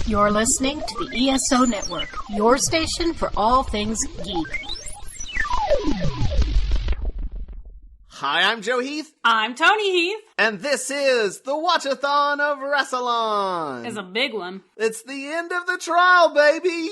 You're listening to the ESO Network, your station for all things geek. Hi, I'm Joe Heath. I'm Toni Heath. And this is the Watch-A-Thon of Rassilon. It's a big one. It's the end of the trial, baby!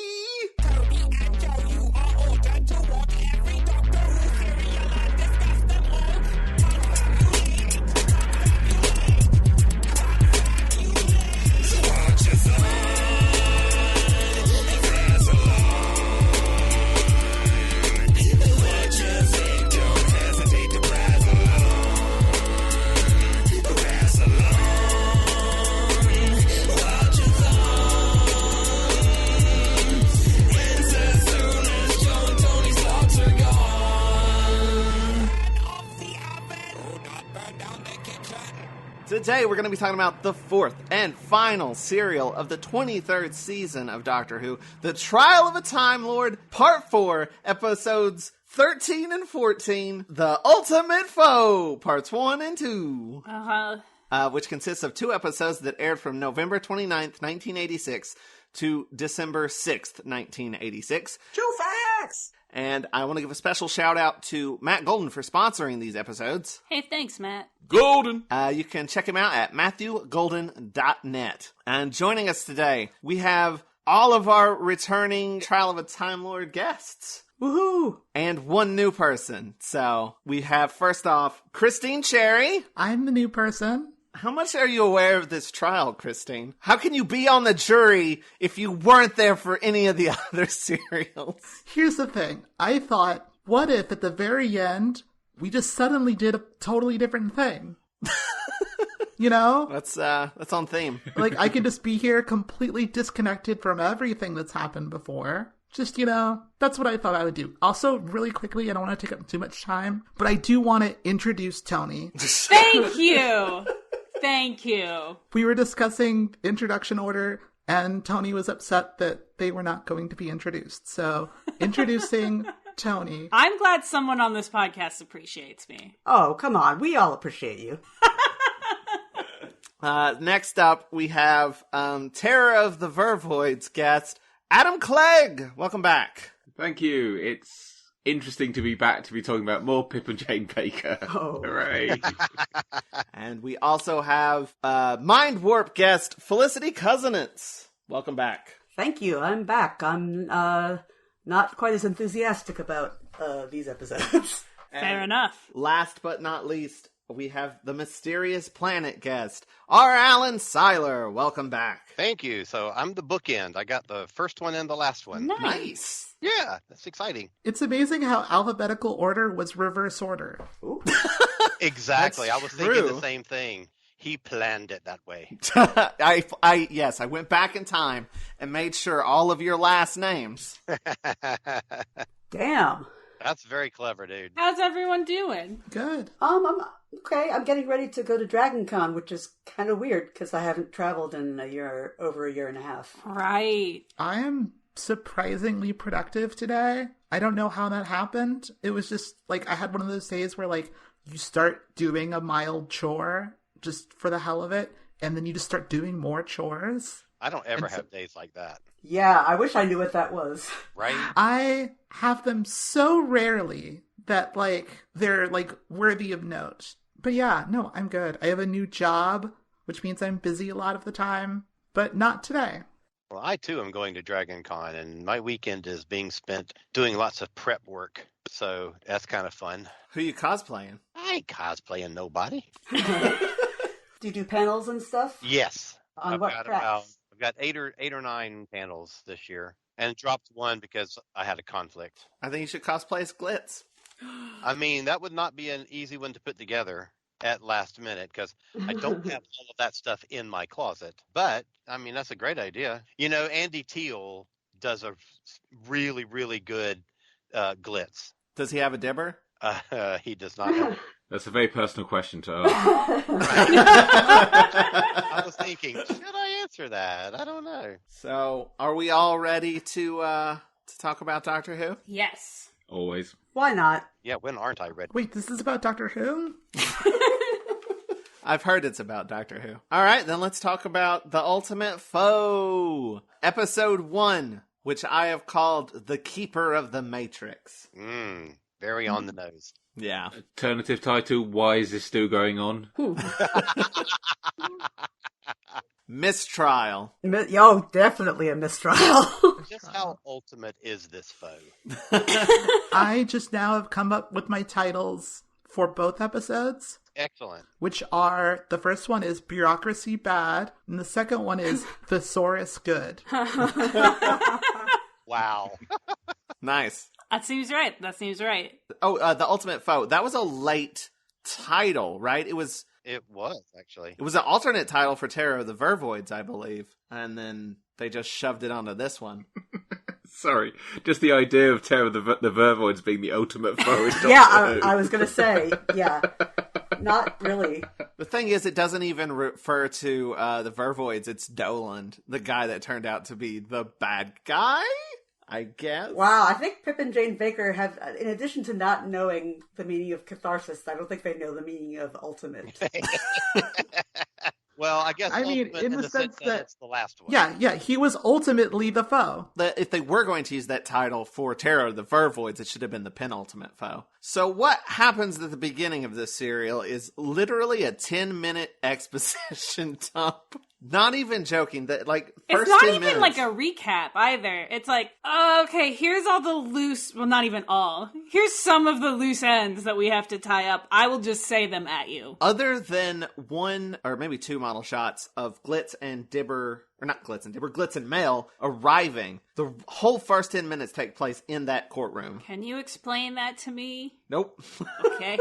Today we're going to be talking about the fourth and final serial of the 23rd season of Doctor Who, The Trial of a Time Lord, Part 4, Episodes 13 and 14, The Ultimate Foe, Parts 1 and 2. Which consists of 2 episodes that aired from November 29th, 1986 to December 6th, 1986. True facts! And I want to give a special shout out to Matt Golden for sponsoring these episodes. Hey, thanks, Matt. Golden! You can check him out at MatthewGolden.net. And joining us today, we have all of our returning Trial of a Time Lord guests. Woohoo! And one new person. So we have, first off, Christine Cherry. I'm the new person. How much are you aware of this trial, Christine? How can you be on the jury if you weren't there for any of the other serials? Here's the thing. I thought, what if at the very end, we just suddenly did a totally different thing? You know? That's on theme. Like, I could just be here completely disconnected from everything that's happened before. Just, you know, that's what I thought I would do. Also, really quickly, I don't want to take up too much time, but I do want to introduce Toni. Thank you! Thank you. We were discussing introduction order, and Toni was upset that they were not going to be introduced. So, introducing Toni. I'm glad someone on this podcast appreciates me. Oh, come on. We all appreciate you. Next up, we have Terror of the Vervoids guest, Adam Clegg. Welcome back. Thank you. It's interesting to be back to be talking about more Pip and Jane Baker. Oh. Hooray. And we also have Mind Warp guest, Felicity Kusinitz. Welcome back. Thank you. I'm back. I'm not quite as enthusiastic about these episodes. Fair enough. Last but not least, we have the Mysterious Planet guest, R. Alan Siler. Welcome back. Thank you. So I'm the bookend. I got the first one and the last one. Nice. Yeah, that's exciting. It's amazing how alphabetical order was reverse order. Exactly. That's I was true. thinking the same thing. He planned it that way. I went back in time and made sure all of your last names. Damn. That's very clever, dude. How's everyone doing? Good. I'm okay. I'm getting ready to go to Dragon Con, which is kind of weird because I haven't traveled in over a year and a half. Right. I am surprisingly productive today. I don't know how that happened. It was just like I had one of those days where like you start doing a mild chore just for the hell of it, and then you just start doing more chores. I don't ever have days like that. Yeah, I wish I knew what that was. Right? I have them so rarely that like they're like worthy of note. But yeah, no, I'm good. I have a new job, which means I'm busy a lot of the time, but not today. Well, I too am going to Dragon Con, and my weekend is being spent doing lots of prep work. So that's kind of fun. Who you cosplaying? I ain't cosplaying nobody. Do you do panels and stuff? Yes. On what tracks? I've got eight or nine panels this year, and dropped one because I had a conflict. I think you should cosplay as Glitz. I mean, that would not be an easy one to put together at last minute because I don't have all of that stuff in my closet. But, I mean, that's a great idea. You know, Andy Teal does a really, really good Glitz. Does he have a dibber? He does not have. That's a very personal question to ask. I was thinking, should I answer that? I don't know. So, are we all ready to talk about Doctor Who? Yes. Always. Why not? Yeah, when aren't I ready? Wait, this is about Doctor Who? I've heard it's about Doctor Who. All right, then let's talk about The Ultimate Foe. Episode 1, which I have called The Keeper of the Matrix. Very on the nose. Yeah. Alternative title, why is this still going on? Mistrial. Yo, definitely a mistrial. Just how ultimate is this foe? I just now have come up with my titles for both episodes, Excellent. which are, the first one is Bureaucracy Bad, and the second one is Thesaurus Good. Wow. Nice. That seems right. Oh, The Ultimate Foe. That was a late title, right? It was Actually. an alternate title for Terror of the Vervoids, I believe. And then they just shoved it onto this one. Sorry, just the idea of Terror of the Vervoids being the ultimate foe. Yeah, I was going to say, yeah. Not really. The thing is, it doesn't even refer to the Vervoids. It's Doland, the guy that turned out to be the bad guy, I guess. Wow, I think Pip and Jane Baker have, in addition to not knowing the meaning of catharsis, I don't think they know the meaning of ultimate. Well, I guess I mean, ultimate in the sense that it's the last one. Yeah, he was ultimately the foe. If they were going to use that title for Terror of the Vervoids, it should have been the penultimate foe. So what happens at the beginning of this serial is literally a 10-minute exposition dump. Not even joking. That first It's not 10 even minutes, like a recap either. It's like, okay, here's all the loose, well, not even all. Here's some of the loose ends that we have to tie up. I will just say them at you. other than one or maybe two model shots of Glitz and Dibber, or not Glitz and Dibber, Glitz and Mel arriving, the whole first 10 minutes take place in that courtroom. Can you explain that to me? Nope. Okay.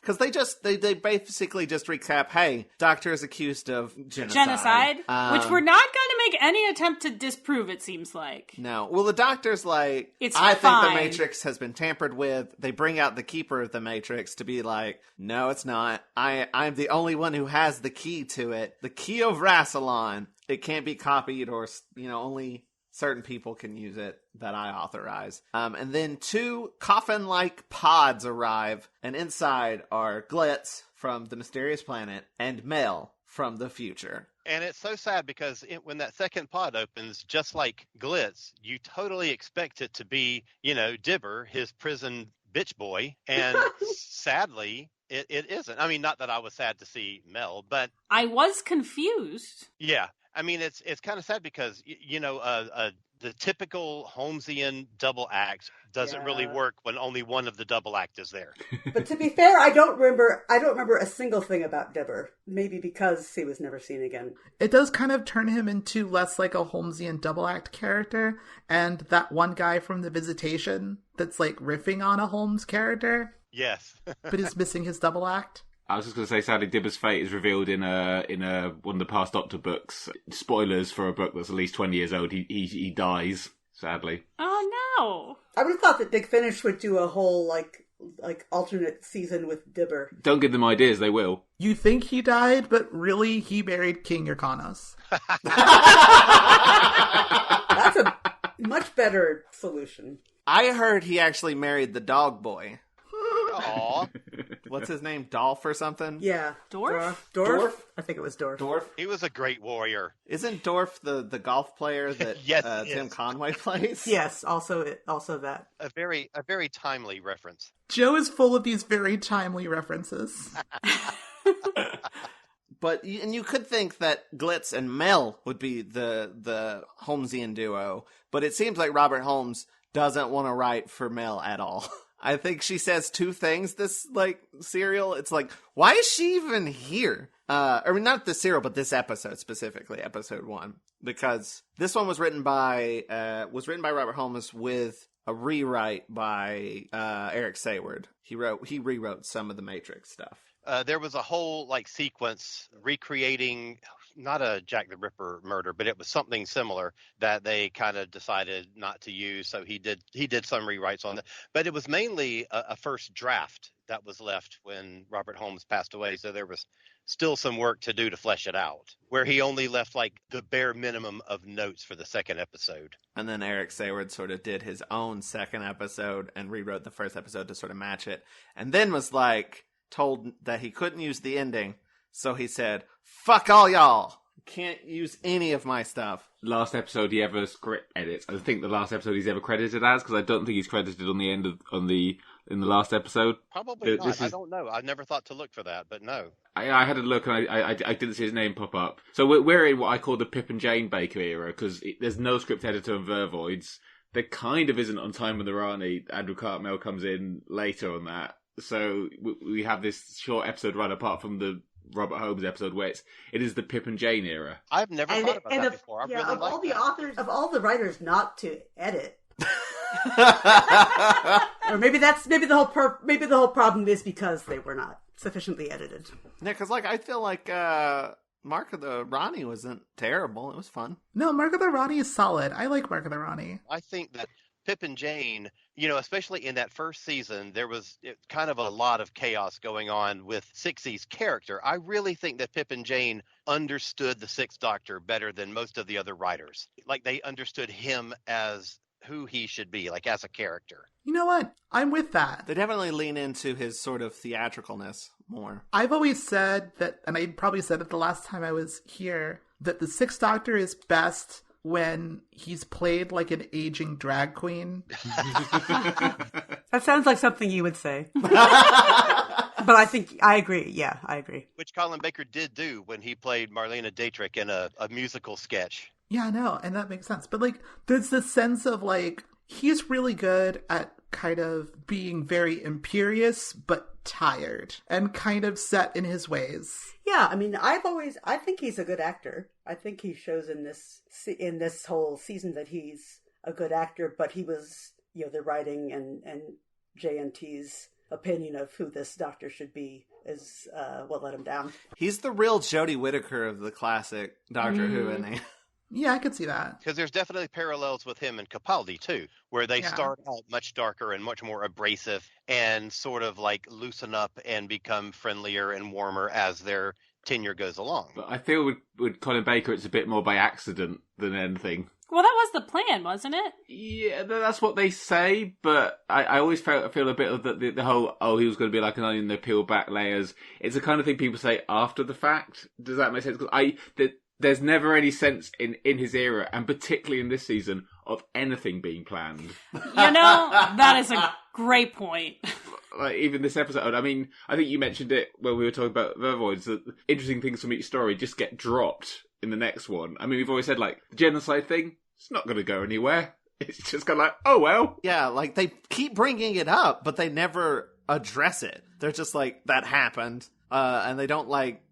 Because they basically just recap, hey, Doctor is accused of genocide. Which we're not going to make any attempt to disprove, it seems like. No. Well, the Doctor's like, It's I think fine. the Matrix has been tampered with. They bring out the Keeper of the Matrix to be like, no, it's not. I'm the only one who has the key to it. The key of Rassilon. It can't be copied or, only certain people can use it that I authorize. And then 2 coffin-like pods arrive, and inside are Glitz from the Mysterious Planet and Mel from the future. And it's so sad because when that second pod opens, just like Glitz, you totally expect it to be, Dibber, his prison bitch boy. And sadly, it isn't. I mean, not that I was sad to see Mel, but... I was confused. Yeah. I mean, it's kind of sad because, the typical Holmesian double act doesn't really work when only one of the double act is there. But to be fair, I don't remember a single thing about Dibber. Maybe because he was never seen again. It does kind of turn him into less like a Holmesian double act character, and that one guy from The Visitation that's like riffing on a Holmes character, Yes. but is missing his double act. I was just going to say, sadly, Dibber's fate is revealed in one of the past Doctor books. Spoilers for a book that's at least 20 years old. He dies, sadly. Oh, no. I would have thought that Big Finish would do a whole like alternate season with Dibber. Don't give them ideas, they will. You think he died, but really he married King Yrcanos. That's a much better solution. I heard he actually married the dog boy. Aw. What's his name? Dolph or something? Yeah. Dorf? Dorf? I think it was Dorf. Dorf? He was a great warrior. Isn't Dorf the golf player that Yes, Tim yes. Conway plays? Yes, also that. A very timely reference. Joe is full of these very timely references. But you could think that Glitz and Mel would be the Holmesian duo, but it seems like Robert Holmes doesn't want to write for Mel at all. I think she says 2 things this serial. It's like, why is she even here? Not this serial, but this episode specifically, episode 1, because this one was written by Robert Holmes with a rewrite by Eric Sayward. He rewrote some of the Matrix stuff. There was a whole sequence recreating not a Jack the Ripper murder, but it was something similar that they kind of decided not to use. So he did some rewrites on it, but it was mainly a first draft that was left when Robert Holmes passed away. So there was still some work to do to flesh it out, where he only left the bare minimum of notes for the second episode. And then Eric Sayward sort of did his own second episode and rewrote the first episode to sort of match it. And then was told that he couldn't use the ending. So he said, fuck all y'all. Can't use any of my stuff. Last episode he ever script edits. I think the last episode he's ever credited as, because I don't think he's credited on the end of in the last episode. Probably not. I don't know. I never thought to look for that, but no. I had a look and I didn't see his name pop up. So we're in what I call the Pip and Jane Baker era, because there's no script editor on Vervoids. There kind of isn't on Time with the Rani. Andrew Cartmel comes in later on that. So we have this short episode run apart from the Robert Holmes episode where it is the Pip and Jane era. I've never thought about that before. I really of like all the that. authors, of all the writers not to edit. Or maybe the whole problem is because they were not sufficiently edited. Yeah, because I feel like Mark of the Rani wasn't terrible. It was fun. No, Mark of the Rani is solid. I like Mark of the Rani. I think that Pip and Jane, especially in that first season, there was kind of a lot of chaos going on with Sixie's character. I really think that Pip and Jane understood the Sixth Doctor better than most of the other writers. Like, they understood him as who he should be, like, as a character. You know what? I'm with that. They definitely lean into his sort of theatricalness more. I've always said that, and I probably said it the last time I was here, that the Sixth Doctor is best when he's played like an aging drag queen. That sounds like something you would say. But I agree. Yeah, I agree. Which Colin Baker did do when he played Marlena Dietrich in a musical sketch. Yeah, I know, and that makes sense. But there's this sense of he's really good at kind of being very imperious, but tired and kind of set in his ways. Yeah, I mean, I think he's a good actor. I think he shows in this whole season that he's a good actor, but he was, the writing and JNT's opinion of who this Doctor should be is what let him down. He's the real Jodie Whittaker of the classic Doctor Who, isn't he? Yeah, I could see that. Because there's definitely parallels with him and Capaldi, too, where they start out much darker and much more abrasive and sort of loosen up and become friendlier and warmer as their tenure goes along. But I feel with Colin Baker, it's a bit more by accident than anything. Well, that was the plan, wasn't it? Yeah, that's what they say, but I always feel a bit of the whole, he was going to be like an onion, they peel back layers. It's the kind of thing people say after the fact. Does that make sense? Because there's never any sense in his era, and particularly in this season, of anything being planned. That is a great point. Even this episode, I mean, I think you mentioned it when we were talking about Vervoids, that interesting things from each story just get dropped in the next one. I mean, we've always said, the genocide thing, it's not going to go anywhere. It's just kind of oh well. Yeah, they keep bringing it up, but they never address it. They're just that happened. And they don't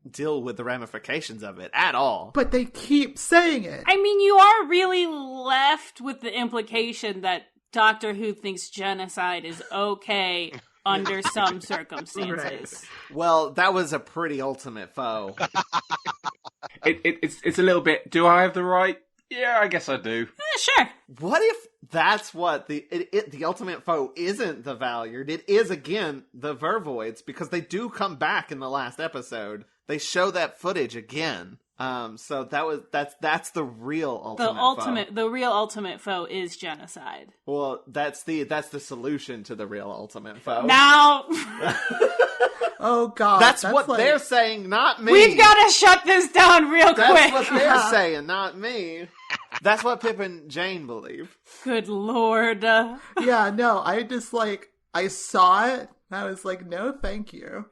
deal with the ramifications of it at all. But they keep saying it. I mean, you are really left with the implication that Doctor Who thinks genocide is okay under some circumstances. Right. Well, that was a pretty ultimate foe. It's a little bit, do I have the right? Yeah, I guess I do. Sure. What if that's what the ultimate foe isn't the Valyard? It is, again, the Vervoids, because they do come back in the last episode. They show that footage again. So that's the real ultimate foe. The real ultimate foe is genocide. Well, that's the solution to the real ultimate foe. Now, oh God, that's what they're saying, not me. We've got to shut this down real quick. That's what they're saying, not me. That's what Pip and Jane believe. Good Lord. Yeah, no, I just I saw it and I was no, thank you.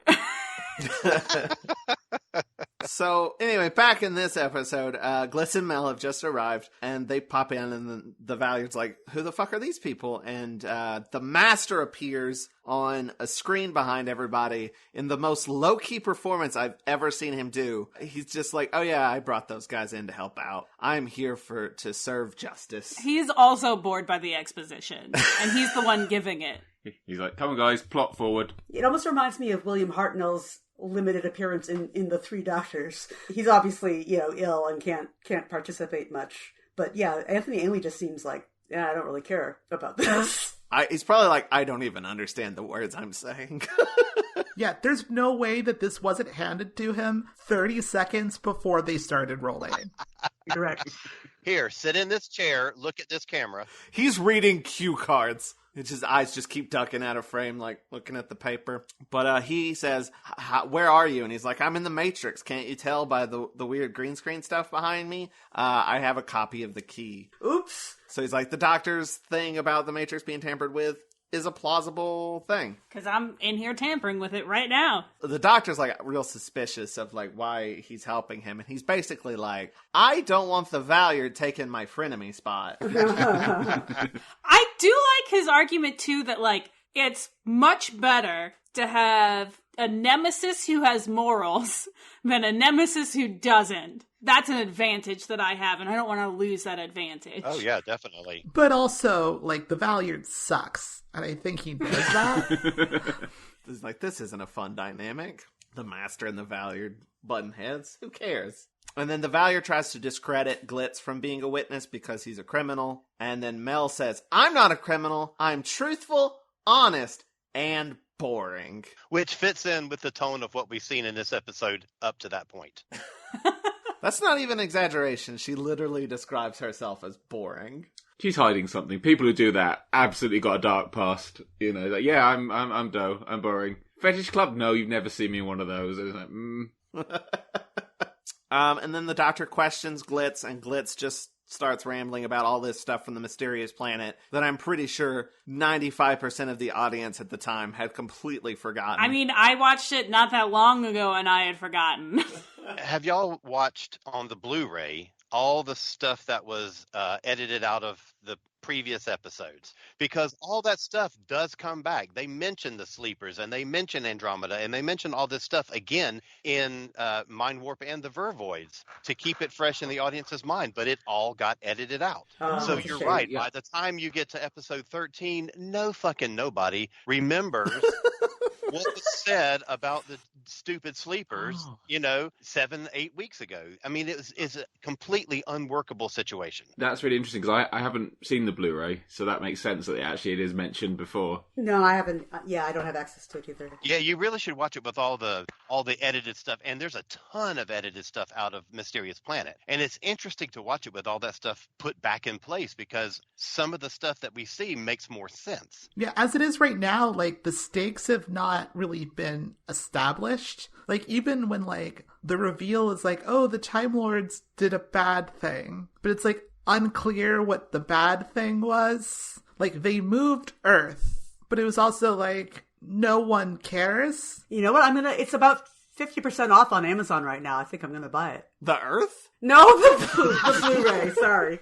So, anyway, back in this episode, Gliss and Mel have just arrived, and they pop in, and the Valyard's who the fuck are these people? And the Master appears on a screen behind everybody in the most low-key performance I've ever seen him do. He's just oh yeah, I brought those guys in to help out. I'm here to serve justice. He's also bored by the exposition, and he's the one giving it. He's come on guys, plot forward. It almost reminds me of William Hartnell's limited appearance in The Three Doctors. He's obviously, ill and can't participate much. But yeah, Anthony Ainley just seems I don't really care about this. He's probably I don't even understand the words I'm saying. Yeah, there's no way that this wasn't handed to him 30 seconds before they started rolling. Correct. Here, sit in this chair, look at this camera. He's reading cue cards. His eyes just keep ducking out of frame, like looking at the paper. But he says, where are you? And he's like, I'm in the Matrix. Can't you tell by the weird green screen stuff behind me? I have a copy of the key. Oops. So he's like, the doctor's thing about the Matrix being tampered with is a plausible thing. Because I'm in here tampering with it right now. The doctor's like real suspicious of like why he's helping him. And he's basically like, I don't want the Valyard taking my frenemy spot. I do like his argument too that like it's much better to have a nemesis who has morals than a nemesis who doesn't. That's an advantage that I have, and I don't want to lose that advantage. Oh, yeah, definitely. But also, like, the Valyard sucks, and I think he knows that. It's like, this isn't a fun dynamic. The Master and the Valyard button heads. Who cares? And then the Valyard tries to discredit Glitz from being a witness because he's a criminal. And then Mel says, I'm not a criminal. I'm truthful, honest, and boring. Which fits in with the tone of what we've seen in this episode up to that point. That's not even an exaggeration. She literally describes herself as boring. She's hiding something. People who do that absolutely got a dark past. You know, like, yeah, I'm dough. I'm boring. Fetish club? No, you've never seen me in one of those. It's like, And then the doctor questions Glitz, and Glitz just starts rambling about all this stuff from the mysterious planet that I'm pretty sure 95% of the audience at the time had completely forgotten. I mean, I watched it not that long ago and I had forgotten. Have y'all watched on the Blu-ray all the stuff that was edited out of the previous episodes? Because all that stuff does come back. They mention the sleepers, and they mention Andromeda, and they mention all this stuff again in Mind Warp and the Vervoids to keep it fresh in the audience's mind, but it all got edited out. So you're right. Yeah. By the time you get to episode 13, no fucking nobody remembers what was said about the stupid sleepers, 7-8 weeks ago. I mean, it's a completely unworkable situation. That's really interesting because I haven't seen the Blu-ray, so that makes sense that it is mentioned before. No, I haven't. Yeah, I don't have access to it either. Yeah, you really should watch it with all the edited stuff. And there's a ton of edited stuff out of Mysterious Planet. And it's interesting to watch it with all that stuff put back in place because some of the stuff that we see makes more sense. Yeah, as it is right now, like, the stakes have not really been established. Like, even when, like, the reveal is like, oh, the Time Lords did a bad thing. But it's, like, unclear what the bad thing was. Like, they moved Earth, but it was also, like, no one cares. You know what? It's about 50% off on Amazon right now. I think I'm gonna buy it. The Earth? No, the Blu-ray, sorry.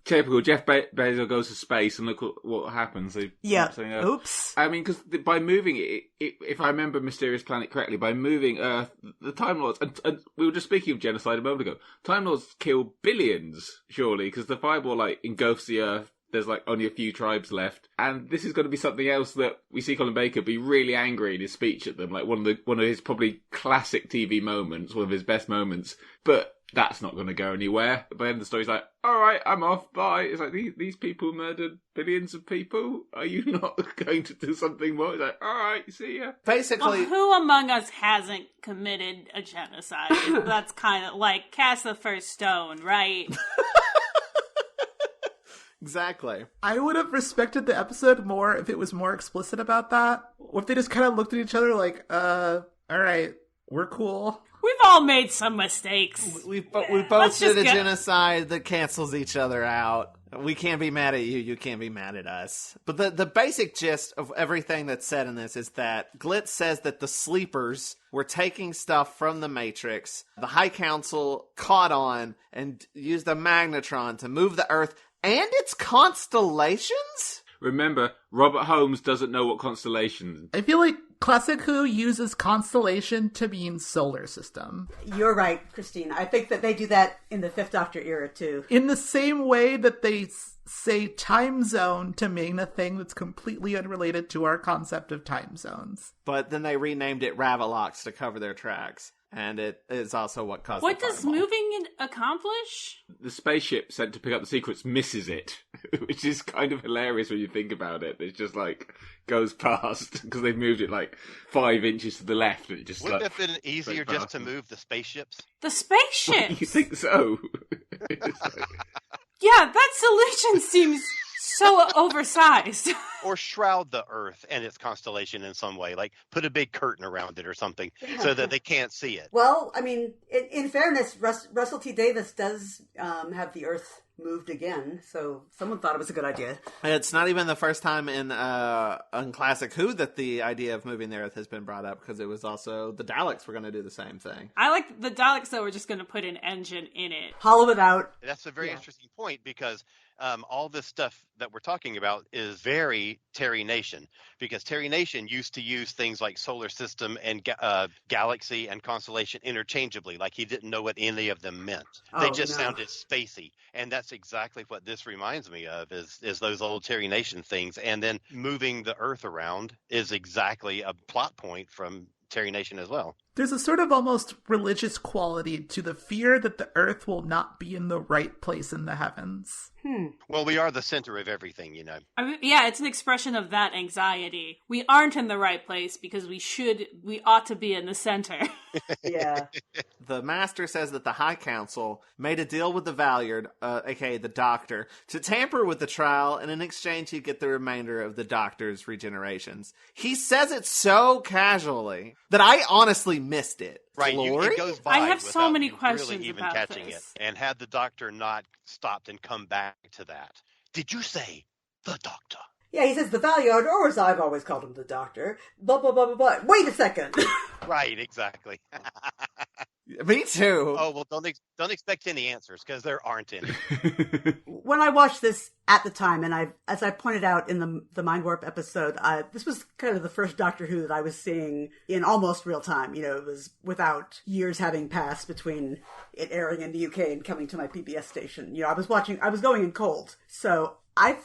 Typical. Jeff Bezos goes to space and look what happens. Oops. I mean, because by moving it, if I remember Mysterious Planet correctly, by moving Earth, the Time Lords, and we were just speaking of genocide a moment ago, Time Lords kill billions, surely, because the fireball, like, engulfs the Earth. There's, like, only a few tribes left. And this is going to be something else that we see Colin Baker be really angry in his speech at them. Like, one of his probably classic TV moments, one of his best moments. But that's not going to go anywhere. By the end of the story, he's like, all right, I'm off, bye. It's like, these people murdered billions of people. Are you not going to do something more? He's like, all right, see ya. Basically, well, who among us hasn't committed a genocide? That's kind of like cast the first stone, right? Exactly. I would have respected the episode more if it was more explicit about that. Or if they just kind of looked at each other like, all right, we're cool. We've all made some mistakes. We both did a genocide that cancels each other out. We can't be mad at you, you can't be mad at us. But the basic gist of everything that's said in this is that Glitz says that the sleepers were taking stuff from the Matrix. The High Council caught on and used a magnetron to move the Earth and its constellations? Remember, Robert Holmes doesn't know what constellations. I feel like Classic Who uses constellation to mean solar system. You're right, Christine. I think that they do that in the Fifth Doctor era, too. In the same way that they say time zone to mean a thing that's completely unrelated to our concept of time zones. But then they renamed it Ravalox to cover their tracks. And it is also what caused What the does fireball. moving accomplish? The spaceship sent to pick up the secrets misses it, which is kind of hilarious when you think about it. It's just like goes past because they've moved it like 5 inches to the left, and it just wouldn't it have been easier just to move the spaceships? The spaceships. You think so? Yeah, that solution seems so oversized. Or shroud the Earth and its constellation in some way, like put a big curtain around it or something so that they can't see it. Well, I mean, in fairness, Russell T. Davies does have the Earth moved again, so someone thought it was a good idea. It's not even the first time in Classic Who that the idea of moving the Earth has been brought up, because it was also the Daleks were going to do the same thing. I like the Daleks, though, were just going to put an engine in it. Hollow it out. That's a very interesting point, because all this stuff that we're talking about is very Terry Nation, because Terry Nation used to use things like solar system and galaxy and constellation interchangeably, like he didn't know what any of them meant. They just sounded spacey, and that's exactly what this reminds me of, is those old Terry Nation things. And then moving the Earth around is exactly a plot point from Terry Nation as well. There's a sort of almost religious quality to the fear that the Earth will not be in the right place in the heavens. Well, we are the center of everything, you know. I mean, yeah, it's an expression of that anxiety. We aren't in the right place because we ought to be in the center. Yeah. The Master says that the High Council made a deal with the Valyard, aka the Doctor, to tamper with the trial, and in exchange he'd get the remainder of the Doctor's regenerations. He says it so casually that I honestly missed it. Right, it goes by. I have so without many you questions really even about catching this. it. And had the Doctor not stopped and come back to that, did you say the Doctor? Yeah, he says the Valyard, or as I've always called him, the Doctor. Blah, blah, blah, blah, blah. Wait a second. Right, exactly. Me too. Oh, well, don't expect any answers, because there aren't any. When I watched this at the time, and as I pointed out in the Mind Warp episode, this was kind of the first Doctor Who that I was seeing in almost real time. You know, it was without years having passed between it airing in the UK and coming to my PBS station. You know, I was going in cold. So I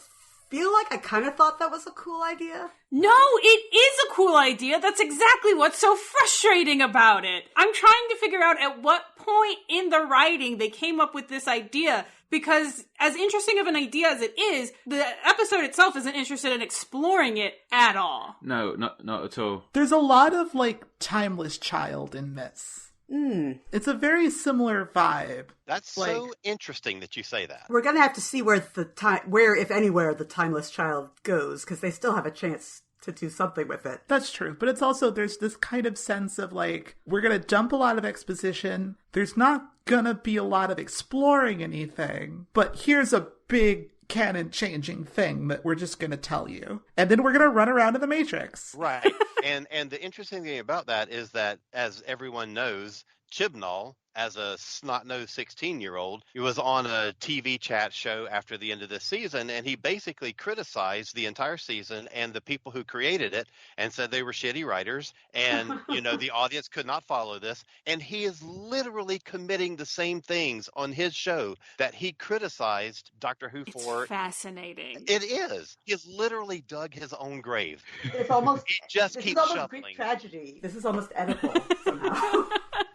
feel like I kind of thought that was a cool idea. No, it is a cool idea. That's exactly what's so frustrating about it. I'm trying to figure out at what point in the writing they came up with this idea, because as interesting of an idea as it is, the episode itself isn't interested in exploring it at all. No, not at all. There's a lot of, like, Timeless Child in this. It's a very similar vibe. That's so interesting that you say that. We're going to have to see where, if anywhere, the Timeless Child goes, because they still have a chance to do something with it. That's true. But it's also, there's this kind of sense of, like, we're going to dump a lot of exposition. There's not going to be a lot of exploring anything. But here's a big canon-changing thing that we're just going to tell you. And then we're going to run around in the Matrix. Right. And the interesting thing about that is that, as everyone knows, Chibnall, as a snot-nosed 16-year-old, he was on a TV chat show after the end of this season, and he basically criticized the entire season and the people who created it and said they were shitty writers, and, you know, the audience could not follow this. And he is literally committing the same things on his show that he criticized Doctor Who for. It's fascinating. It is. He has literally dug his own grave. It's almost, he just this keeps is almost shuffling. Greek tragedy. This is almost Oedipal somehow.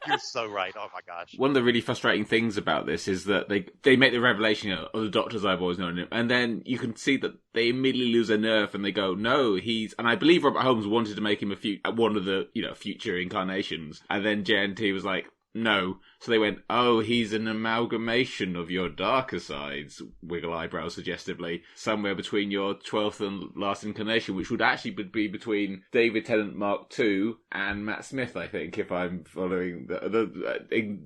You're so right. Oh my gosh. One of the really frustrating things about this is that they make the revelation of the Doctor's I've always known him, and then you can see that they immediately lose their nerve and they go, no, he's, and I believe Robert Holmes wanted to make him one of the, future incarnations, and then JNT was like, no. So they went, oh, he's an amalgamation of your darker sides, wiggle eyebrows suggestively, somewhere between your 12th and last incarnation, which would actually be between David Tennant Mark II and Matt Smith, I think, if I'm following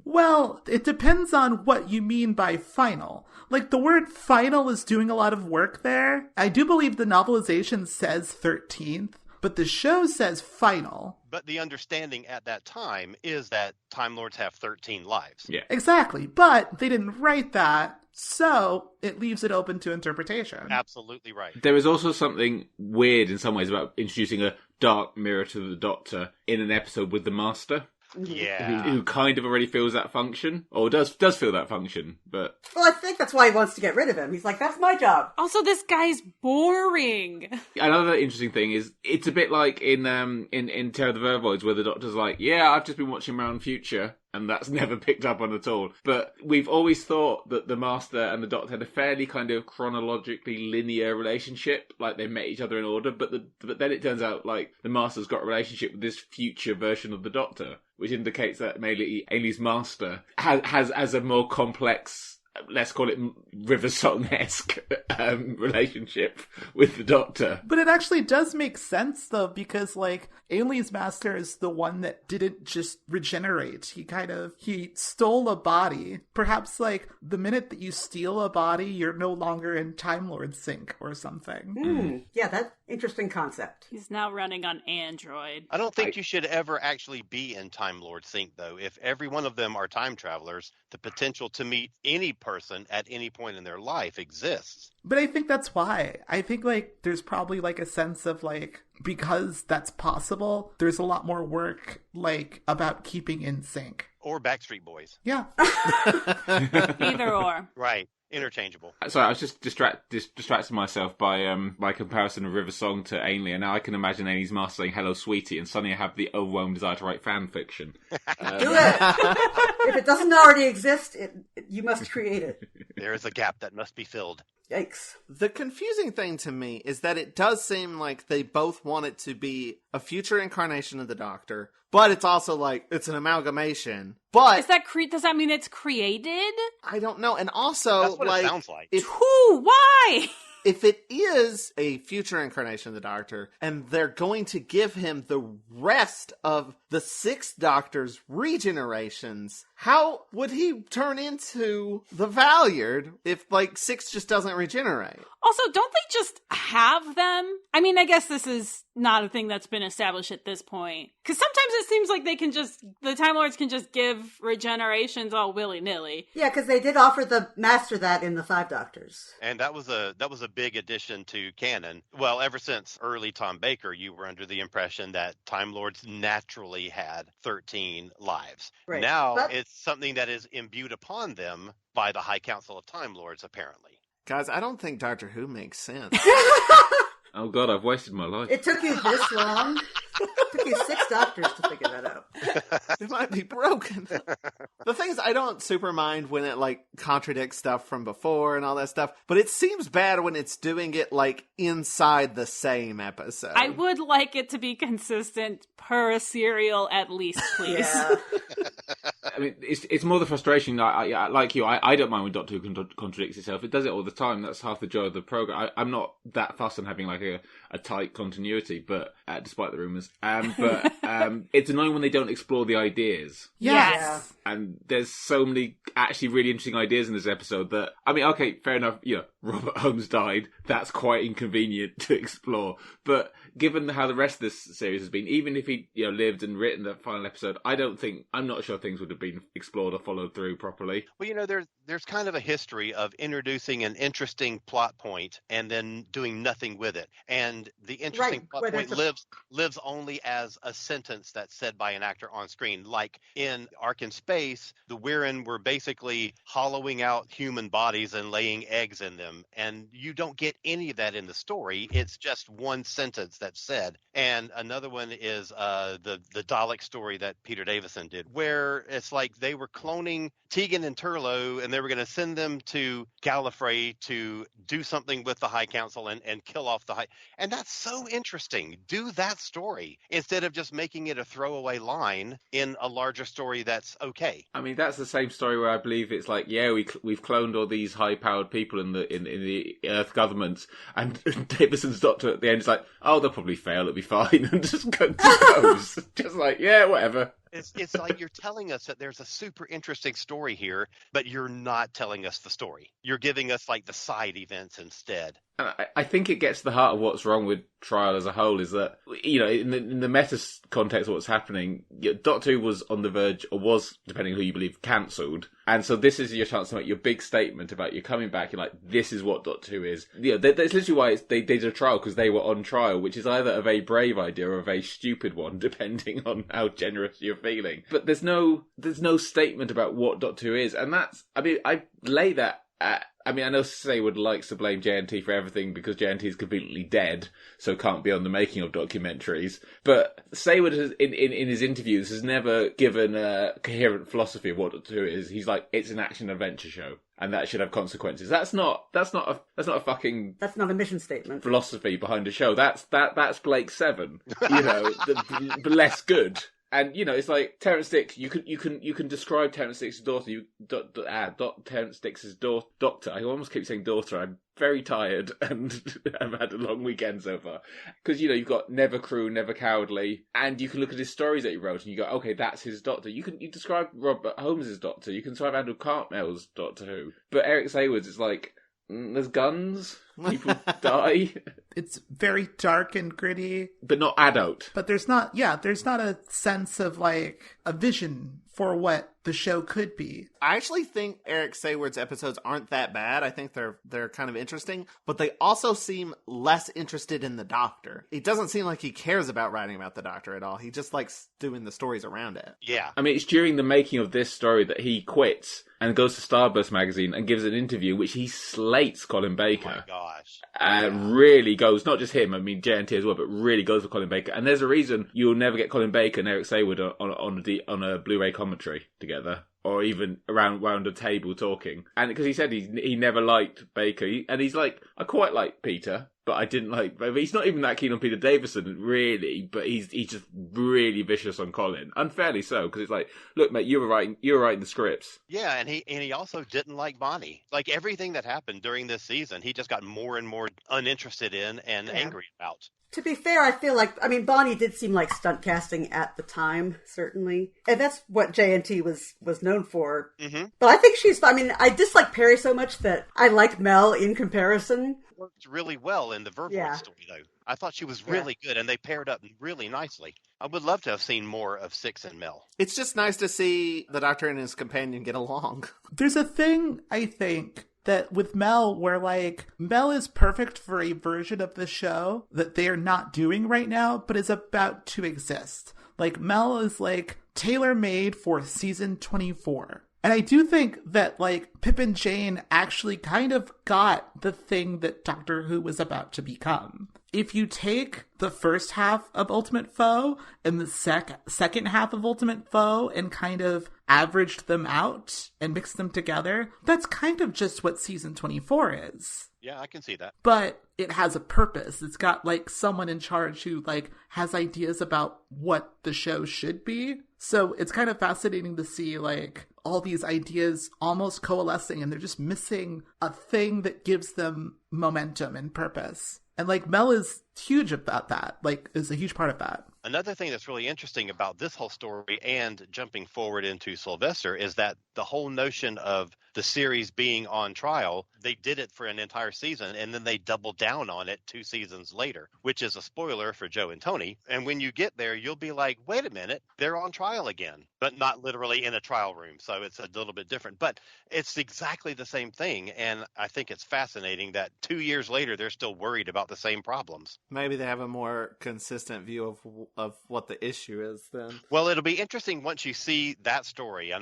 Well, it depends on what you mean by final. Like, the word final is doing a lot of work there. I do believe the novelization says 13th, but the show says final. But the understanding at that time is that Time Lords have 13 lives. Yeah. Exactly, but they didn't write that, so it leaves it open to interpretation. Absolutely right. There is also something weird in some ways about introducing a dark mirror to the Doctor in an episode with the Master. Yeah. Who kind of already feels that function, or does feel that function, but... Well, I think that's why he wants to get rid of him. He's like, that's my job. Also, this guy's boring. Another interesting thing is, it's a bit like in Terror of the Vervoids, where the Doctor's like, yeah, I've just been watching Round Future, and that's never picked up on at all. But we've always thought that the Master and the Doctor had a fairly kind of chronologically linear relationship, like they met each other in order, but then it turns out, like, the Master's got a relationship with this future version of the Doctor, which indicates that maybe Ailey's Master has a more complex let's call it River Song-esque relationship with the Doctor. But it actually does make sense, though, because, like, Ainley's master is the one that didn't just regenerate. He stole a body. Perhaps, like, the minute that you steal a body, you're no longer in Time Lord sync or something. Yeah, that's interesting concept. He's now running on Android. I don't think you should ever actually be in Time Lord sync, though. If every one of them are time travelers, the potential to meet any person at any point in their life exists. But I think that's why. I think, like, there's probably, like, a sense of, like, because that's possible, there's a lot more work, like, about keeping in sync. Or Backstreet Boys. Yeah. Either or. Right. Interchangeable. Sorry, I was just distracting myself by my comparison of River Song to Ainley, and now I can imagine Ainley's master saying "Hello, sweetie," and suddenly I have the overwhelming desire to write fan fiction. Do it! If it doesn't already exist, you must create it. There is a gap that must be filled. Yikes. The confusing thing to me is that it does seem like they both want it to be a future incarnation of the Doctor, but it's also like, it's an amalgamation. But Does that mean it's created? I don't know. And also, That's what it sounds like. Who? Why? If it is a future incarnation of the Doctor, and they're going to give him the rest of the Sixth Doctor's regenerations, how would he turn into the Valyard if, like, Six just doesn't regenerate? Also, don't they just have them? I mean, I guess this is not a thing that's been established at this point. Because sometimes it seems like the Time Lords can just give regenerations all willy-nilly. Yeah, because they did offer the Master that in the Five Doctors. And that was a big addition to canon. Well, ever since early Tom Baker, you were under the impression that Time Lords naturally had 13 lives. Right. Now But it's something that is imbued upon them by the High Council of Time Lords, apparently. Guys, I don't think Doctor Who makes sense. Oh God, I've wasted my life. it took you this long. It took you 6 Doctors to figure that out. It might be broken. The thing is, I don't super mind when it, like, contradicts stuff from before and all that stuff, but it seems bad when it's doing it, like, inside the same episode. I would like it to be consistent per serial at least, please. Yeah. I mean, it's more the frustration. Like you, I don't mind when Doctor Who contradicts itself. It does it all the time. That's half the joy of the program. I'm not that fussed on having like a tight continuity, but despite the rumours, but it's annoying when they don't explore the ideas. Yes. And there's so many actually really interesting ideas in this episode that, I mean, okay, fair enough, you know, Robert Holmes died. That's quite inconvenient to explore. But given how the rest of this series has been, even if he, you know, lived and written the final episode, I'm not sure things would have been explored or followed through properly. Well, you know, there's kind of a history of introducing an interesting plot point and then doing nothing with it. And the interesting plot point lives only as a sentence that's said by an actor on screen. Like in Ark in Space, the Wirren were basically hollowing out human bodies and laying eggs in them. And you don't get any of that in the story. It's just one sentence that's said. And another one is the Dalek story that Peter Davison did, where it's like they were cloning Tegan and Turlough, and they were going to send them to Gallifrey to do something with the High Council and kill off the High. And that's so interesting. Do that story instead of just making it a throwaway line in a larger story that's okay. I mean, that's the same story where I believe it's like, yeah, we've cloned all these high-powered people in the Earth governments, and Davison's Doctor at the end is like, oh, they'll probably fail, it'll be fine, and just goes. Just like, yeah, whatever. It's like you're telling us that there's a super interesting story here, but you're not telling us the story. You're giving us like the side events instead. And I think it gets to the heart of what's wrong with Trial as a whole is that, you know, in the meta context of what's happening, Doctor Who was on the verge, or was, depending on who you believe, cancelled. And so this is your chance to make your big statement about you coming back. You're like, this is what Doctor Who is. You know, that's literally why they did a trial, because they were on trial, which is either a very brave idea or a very stupid one, depending on how generous you're feeling. But there's no statement about what Doctor Who is. And that's, I mean, I lay that at, I mean, I know Saywood likes to blame JNT for everything because JNT is completely dead, so can't be on the making of documentaries. But Saywood, has, in his interviews, has never given a coherent philosophy of what Doctor Who is. He's like, it's an action adventure show, and that should have consequences. That's not a fucking. That's not a mission statement. Philosophy behind a show. That's Blake 7. You know, but less good. And it's like Terrence Dicks. You can describe Terrence Dicks' daughter. Terrence Dicks' doctor. I almost keep saying daughter. I'm very tired and I've had a long weekend so far. Because you've got Never Cruel, Never Cowardly, and you can look at his stories that he wrote, and you go, okay, that's his doctor. You describe Robert Holmes' doctor. You can describe Andrew Cartmell's Doctor Who. But Eric Saywood's is like, there's guns, people die. It's very dark and gritty. But not adult. But there's not a sense of like a vision for what the show could be. I actually think Eric Saywood's episodes aren't that bad. I think they're kind of interesting, but they also seem less interested in the Doctor. It doesn't seem like he cares about writing about the Doctor at all. He just likes doing the stories around it. Yeah. I mean, it's during the making of this story that he quits and goes to Starburst magazine and gives an interview which he slates Colin Baker. Oh my gosh. Really goes, not just him, I mean JNT as well, but really goes for Colin Baker. And there's a reason you'll never get Colin Baker and Eric Saywood on a Blu-ray commentary together, or even around a table talking. And because he said he never liked Baker, and he's like, I quite like Peter, but I didn't like. But he's not even that keen on Peter Davison, really. But he's just really vicious on Colin, unfairly so, because it's like, look, mate, you were writing the scripts. Yeah, and he also didn't like Bonnie. Like everything that happened during this season, he just got more and more uninterested in and angry about. To be fair, I feel like, Bonnie did seem like stunt casting at the time, certainly. And that's what JNT was known for. Mm-hmm. But I think I dislike Perry so much that I liked Mel in comparison. Worked really well in the Vervoid story, though. I thought she was really good, and they paired up really nicely. I would love to have seen more of Six and Mel. It's just nice to see the Doctor and his companion get along. There's a thing, I think, that with Mel, where like Mel is perfect for a version of the show that they are not doing right now, but is about to exist. Like Mel is like tailor-made for season 24. And I do think that like Pip and Jane actually kind of got the thing that Doctor Who was about to become. If you take the first half of Ultimate Foe and the second half of Ultimate Foe and kind of averaged them out and mixed them together, that's kind of just what season 24 is. Yeah, I can see that. But it has a purpose. It's got like someone in charge who like has ideas about what the show should be. So it's kind of fascinating to see like all these ideas almost coalescing, and they're just missing a thing that gives them momentum and purpose. And like Mel is huge about that, like is a huge part of that. Another thing that's really interesting about this whole story and jumping forward into Sylvester is that the whole notion of the series being on trial, they did it for an entire season and then they doubled down on it 2 seasons later, which is a spoiler for Joe and Toni. And when you get there, you'll be like, wait a minute, they're on trial again, but not literally in a trial room. So it's a little bit different, but it's exactly the same thing. And I think it's fascinating that 2 years later, they're still worried about the same problems. Maybe they have a more consistent view of what the issue is then. Well, it'll be interesting once you see that story. I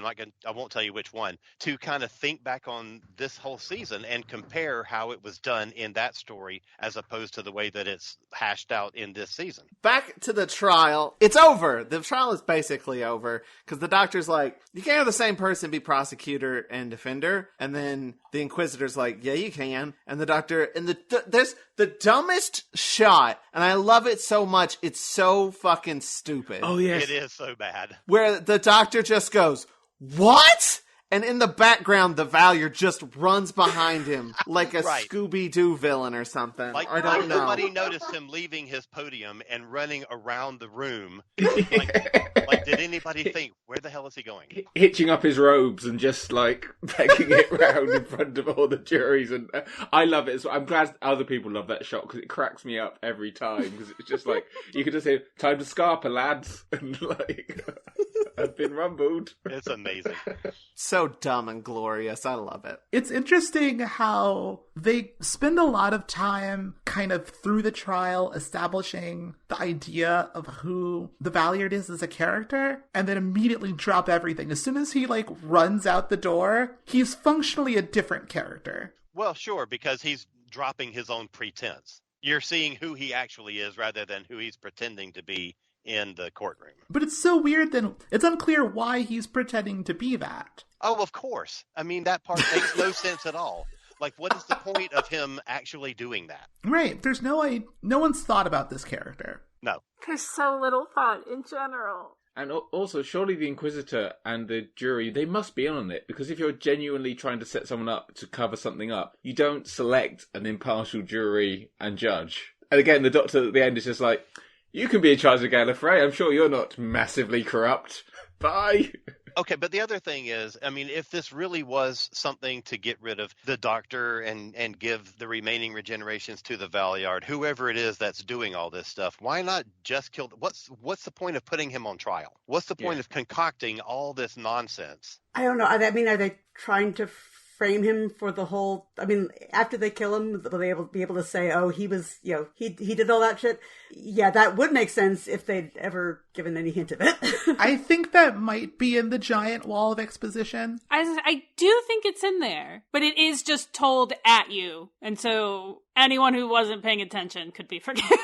won't tell you which one, to kind of think back on this whole season and compare how it was done in that story as opposed to the way that it's hashed out in this season. Back to the trial. It's over. The trial is basically over because the Doctor's like, you can't have the same person be prosecutor and defender. And then the Inquisitor's like, yeah, you can. And the Doctor, and there's the dumbest shot, and I love it so much. It's so fucking stupid. Oh, yes. It is so bad. Where the Doctor just goes, what? And in the background, the Valier just runs behind him like a Right. Scooby-Doo villain or something. I don't know. Nobody noticed him leaving his podium and running around the room. Like, did anybody think, where the hell is he going? Hitching up his robes and just like pegging it round in front of all the juries, and I love it. So I'm glad other people love that shot because it cracks me up every time. Because it's just like you could just say, "Time to scarper, lads," and like I've been rumbled. It's amazing. So dumb and glorious. I love it. It's interesting how they spend a lot of time kind of through the trial establishing the idea of who the Valiant is as a character, and then immediately drop everything. As soon as he like runs out the door, he's functionally a different character. Well, sure, because he's dropping his own pretense. You're seeing who he actually is rather than who he's pretending to be in the courtroom. But it's so weird that it's unclear why he's pretending to be that. Oh, of course. I mean, that part makes no sense at all. Like, what is the point of him actually doing that? Right. There's no one's thought about this character. No. There's so little thought in general. And also, surely the Inquisitor and the jury, they must be in on it, because if you're genuinely trying to set someone up to cover something up, you don't select an impartial jury and judge. And again, the Doctor at the end is just like, you can be in charge of Gallifrey, I'm sure you're not massively corrupt. Bye! Okay, but the other thing is, I mean, if this really was something to get rid of the Doctor and give the remaining regenerations to the Valeyard, whoever it is that's doing all this stuff, why not just kill? What's the point of putting him on trial? What's the point of concocting all this nonsense? I don't know. I mean, are they trying to frame him for the whole? I mean, after they kill him, will they be able to say, "Oh, he was, he did all that shit"? Yeah, that would make sense if they'd ever given any hint of it. I think that might be in the giant wall of exposition. I do think it's in there, but it is just told at you, and so anyone who wasn't paying attention could be forgiven.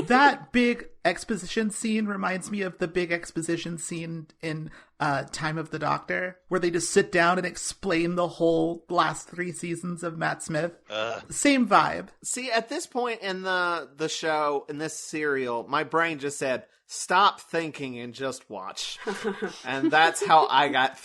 That big exposition scene reminds me of the big exposition scene in Time of the Doctor, where they just sit down and explain the whole last 3 seasons of Matt Smith. Same vibe. See, at this point in the show, in this serial, my brain just said, stop thinking and just watch. And that's how I got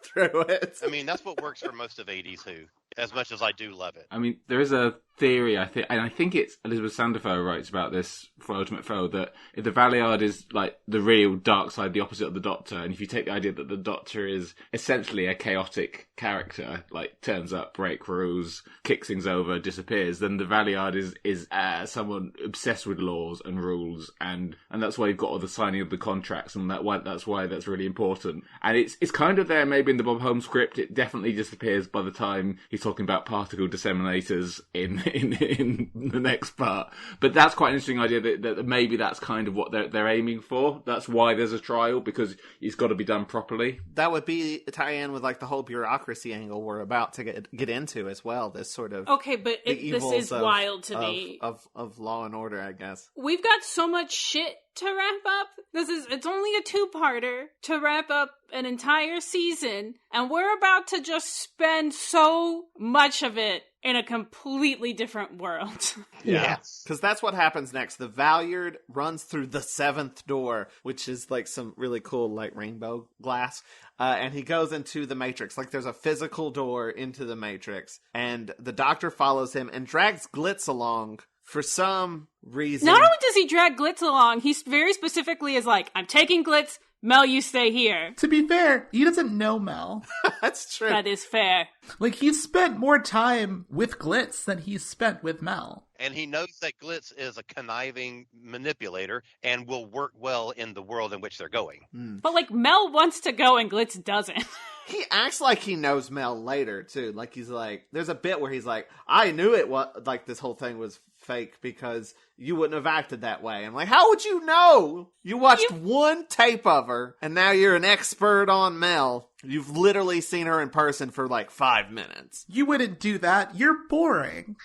through it. I mean, that's what works for most of 80s Who, as much as I do love it. I mean, there is a theory, I think it's Elizabeth Sandifer writes about this for Ultimate Foe, that if the Valeyard is like the real dark side, the opposite of the Doctor, and if you take the idea that the Doctor is essentially a chaotic character, like turns up, break rules, kicks things over, disappears, then the Valeyard is someone obsessed with laws and rules, and that's why you've got all the signing of the contracts, and that's why that's really important. And it's kind of there maybe in the Bob Holmes script. It definitely disappears by the time he's talking about particle disseminators in the next part. But that's quite an interesting idea that maybe that's kind of what they're aiming for. That's why there's a trial, because it's got to be done properly. That would be a tie-in with like the whole bureaucracy angle we're about to get into as well. This sort of okay, but this is wild to me of Law and Order, I guess. We've got so much shit to wrap up. It's only a 2-parter to wrap up an entire season, and we're about to just spend so much of it in a completely different world. Yeah. Because that's what happens next. The Valeyard runs through the 7th door, which is like some really cool like rainbow glass. And he goes into the Matrix. Like there's a physical door into the Matrix. And the Doctor follows him and drags Glitz along for some reason. Not only does he drag Glitz along, he very specifically is like, I'm taking Glitz, Mel, you stay here. To be fair, he doesn't know Mel. That's true. That is fair. Like, he's spent more time with Glitz than he's spent with Mel. And he knows that Glitz is a conniving manipulator and will work well in the world in which they're going. But, like, Mel wants to go and Glitz doesn't. He acts like he knows Mel later, too. Like, he's like, there's a bit where he's like, I knew like, this whole thing was fake because you wouldn't have acted that way. I'm like, how would you know? You watched one tape of her, and now you're an expert on Mel. You've literally seen her in person for like 5 minutes. You wouldn't do that. You're boring.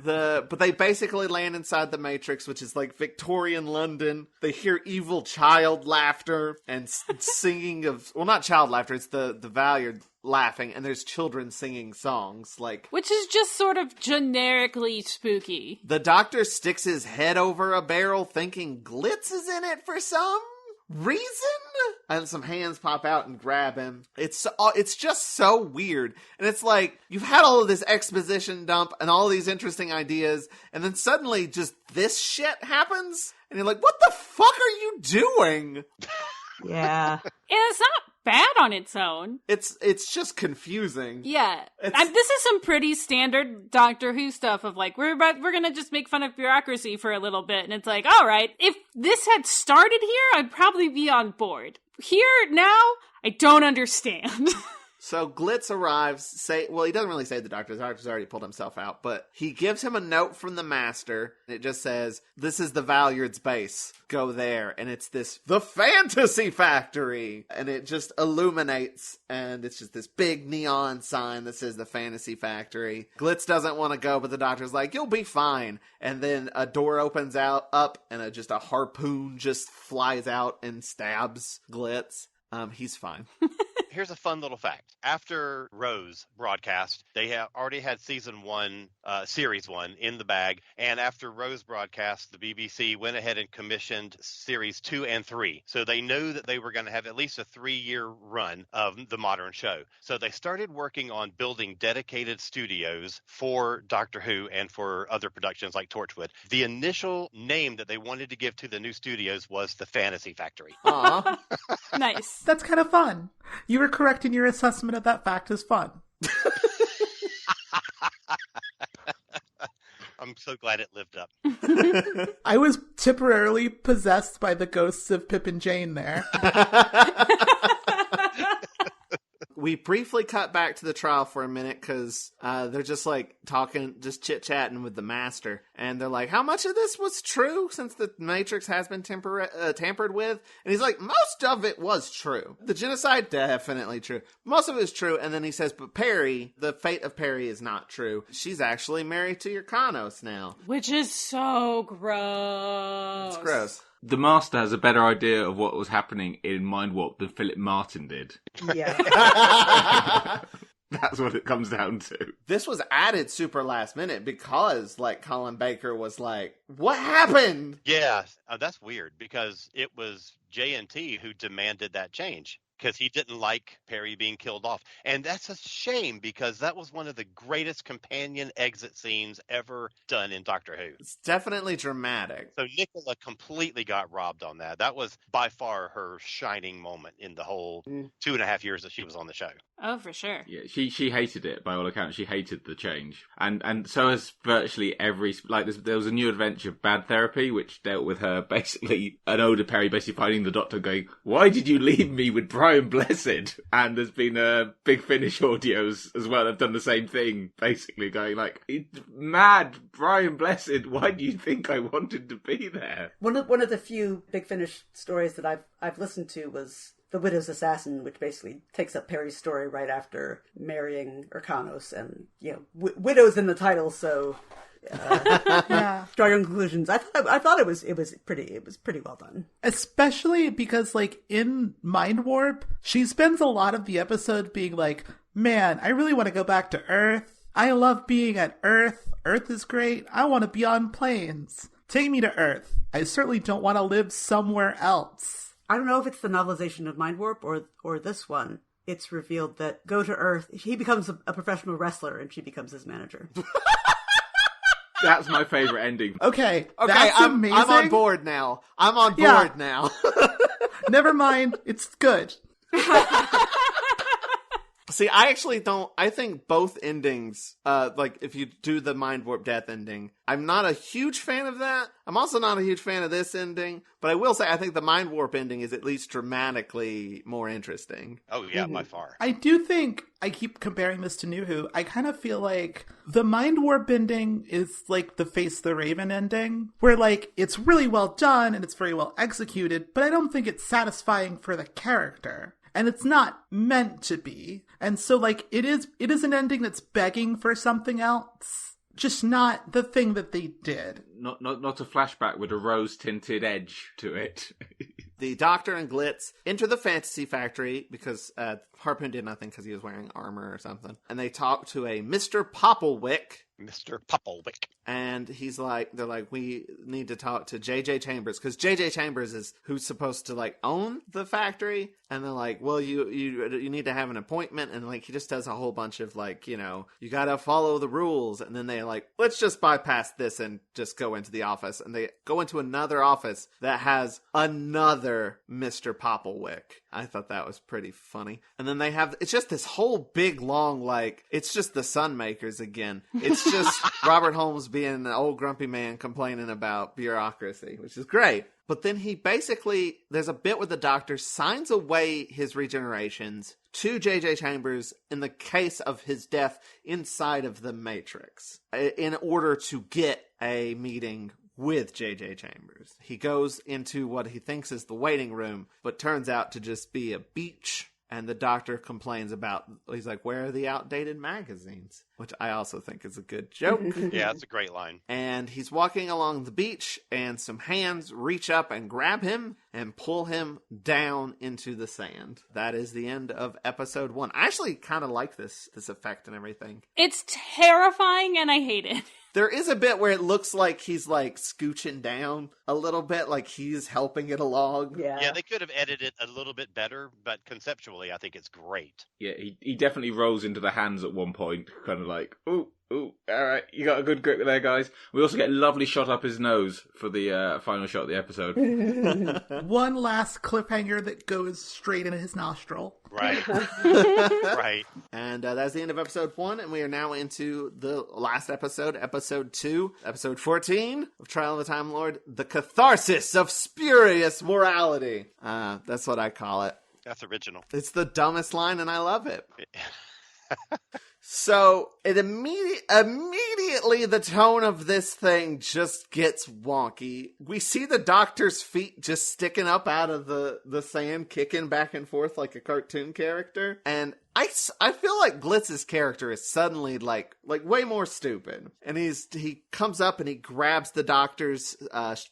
But they basically land inside the Matrix, which is like Victorian London. They hear evil child laughter and singing of, well, not child laughter, it's the Valeyard laughing, and there's children singing songs, like, which is just sort of generically spooky. The Doctor sticks his head over a barrel thinking Glitz is in it for some reason, and some hands pop out and grab him. It's just so weird, and it's like you've had all of this exposition dump and all these interesting ideas, and then suddenly just this shit happens, and you're like, what the fuck are you doing? Yeah. It's not bad on its own. It's just confusing. Yeah. This is some pretty standard Doctor Who stuff of like, we're gonna just make fun of bureaucracy for a little bit, and it's like, all right, if this had started here, I'd probably be on board. Here, now, I don't understand. So Glitz arrives, he doesn't really say the Doctor's already pulled himself out, but he gives him a note from the Master. It just says, this is the Valeyard's base. Go there. And it's the Fantasy Factory. And it just illuminates, and it's just this big neon sign that says the Fantasy Factory. Glitz doesn't want to go, but the Doctor's like, you'll be fine. And then a door opens up, and just a harpoon just flies out and stabs Glitz. He's fine. here's a fun little fact. After Rose broadcast, they already had season 1, series 1 in the bag. And after Rose broadcast, the BBC went ahead and commissioned series 2 and 3. So they knew that they were going to have at least a 3-year run of the modern show. So they started working on building dedicated studios for Doctor Who and for other productions like Torchwood. The initial name that they wanted to give to the new studios was the Fantasy Factory. Aw. Nice. That's kind of fun. You were correct in your assessment of that fact as fun. I'm so glad it lived up. I was temporarily possessed by the ghosts of Pip and Jane there. We briefly cut back to the trial for a minute because they're just like talking, just chit-chatting with the master. And they're like, how much of this was true since the Matrix has been tampered with? And he's like, most of it was true. The genocide, definitely true. Most of it is true. And then he says, but Perry, the fate of Perry is not true. She's actually married to your Kanos now. Which is so gross. It's gross. The Master has a better idea of what was happening in Mind Warp than Philip Martin did. Yeah. That's what it comes down to. This was added super last minute because, like, Colin Baker was like, what happened? Yeah, that's weird because it was J&T who demanded that change because he didn't like Perry being killed off. And that's a shame because that was one of the greatest companion exit scenes ever done in Doctor Who. It's definitely dramatic. So Nicola completely got robbed on that. That was by far her shining moment in the whole 2.5 years that she was on the show. Oh, for sure. Yeah, she hated it, by all accounts. She hated the change. And so has virtually every... Like, there was a new adventure, Bad Therapy, which dealt with her basically, an older Perry basically finding the Doctor going, why did you leave me with Brian Blessed? And there's been Big Finish audios as well. They've done the same thing, basically going like, mad Brian Blessed, why do you think I wanted to be there? One of the few Big Finish stories that I've listened to was The Widow's Assassin, which basically takes up Perry's story right after marrying Urkanos, and widow's in the title, so Yeah. draw your own conclusions. I thought it was pretty well done, Especially because, like, in Mind Warp, she spends a lot of the episode being like, man, I really want to go back to Earth. I love being at Earth. Earth is great. I want to be on planes. Take me to Earth. I certainly don't want to live somewhere else. I don't know if it's the novelization of Mind Warp or this one. It's revealed that Go to Earth, he becomes a professional wrestler and she becomes his manager. That's my favourite ending. Okay, Okay, that's I'm amazing. on board now. I'm on board now. Never mind. It's good. See, I actually don't... I think both endings, like, if you do the Mind Warp death ending, I'm not a huge fan of that. I'm also not a huge fan of this ending, but I will say I think the Mind Warp ending is at least dramatically more interesting. Oh, yeah, by far. I do think, I keep comparing this to New Who, I kind of feel like the Mind Warp ending is like the Face the Raven ending, where, like, it's really well done and it's very well executed, but I don't think it's satisfying for the character. And it's not meant to be. And so, like, it is an ending that's begging for something else. Just not the thing that they did. Not a flashback with a rose-tinted edge to it. The Doctor and Glitz enter the Fantasy Factory because Harpoon did nothing because he was wearing armor or something. And they talk to a Mr. Popplewick. Mr. Popplewick. And they're like, we need to talk to J.J. Chambers, because J.J. Chambers is who's supposed to, like, own the factory. And they're like, well, you need to have an appointment. And, like, he just does a whole bunch of, like, you gotta follow the rules. And then they're like, let's just bypass this and just go into the office. And they go into another office that has another Mr. Popplewick. I thought that was pretty funny. And then it's just this whole big, long, like, it's just the Sunmakers again. It's just Robert Holmes being an old grumpy man complaining about bureaucracy, which is great. But then there's a bit where the Doctor signs away his regenerations to J.J. Chambers in the case of his death inside of the Matrix in order to get a meeting with J.J. Chambers. He goes into what he thinks is the waiting room, but turns out to just be a beach. And the doctor complains about, he's like, where are the outdated magazines? Which I also think is a good joke. Yeah, it's a great line. And he's walking along the beach, and some hands reach up and grab him and pull him down into the sand. That is the end of episode 1. I actually kind of like this effect and everything. It's terrifying and I hate it. There is a bit where it looks like he's like scooching down a little bit, like he's helping it along. Yeah, they could have edited it a little bit better, but conceptually, I think it's great. Yeah, he definitely rolls into the hands at one point, kind of like, ooh, all right, you got a good grip there, guys. We also get a lovely shot up his nose for the final shot of the episode. One last cliffhanger that goes straight into his nostril. Right. Right. And that's the end of episode 1, and we are now into the last episode, episode 2, episode 14 of Trial of the Time Lord, The Catharsis of Spurious Morality. That's what I call it. That's original. It's the dumbest line, and I love it. So it immediately the tone of this thing just gets wonky. We see the doctor's feet just sticking up out of the sand, kicking back and forth like a cartoon character. And I feel like Blitz's character is suddenly like way more stupid. And he comes up and he grabs the doctor's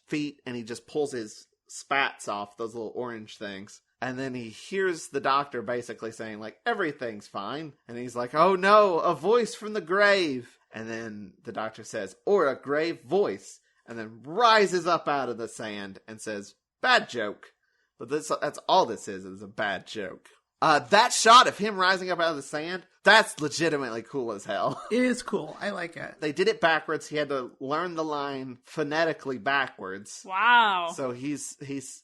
feet and he just pulls his spats off, those little orange things. And then he hears the doctor basically saying, like, everything's fine. And he's like, oh no, a voice from the grave. And then the doctor says, or a grave voice. And then rises up out of the sand and says, bad joke. But that's all this is a bad joke. That shot of him rising up out of the sand, that's legitimately cool as hell. It is cool. I like it. They did it backwards. He had to learn the line phonetically backwards. Wow. So he's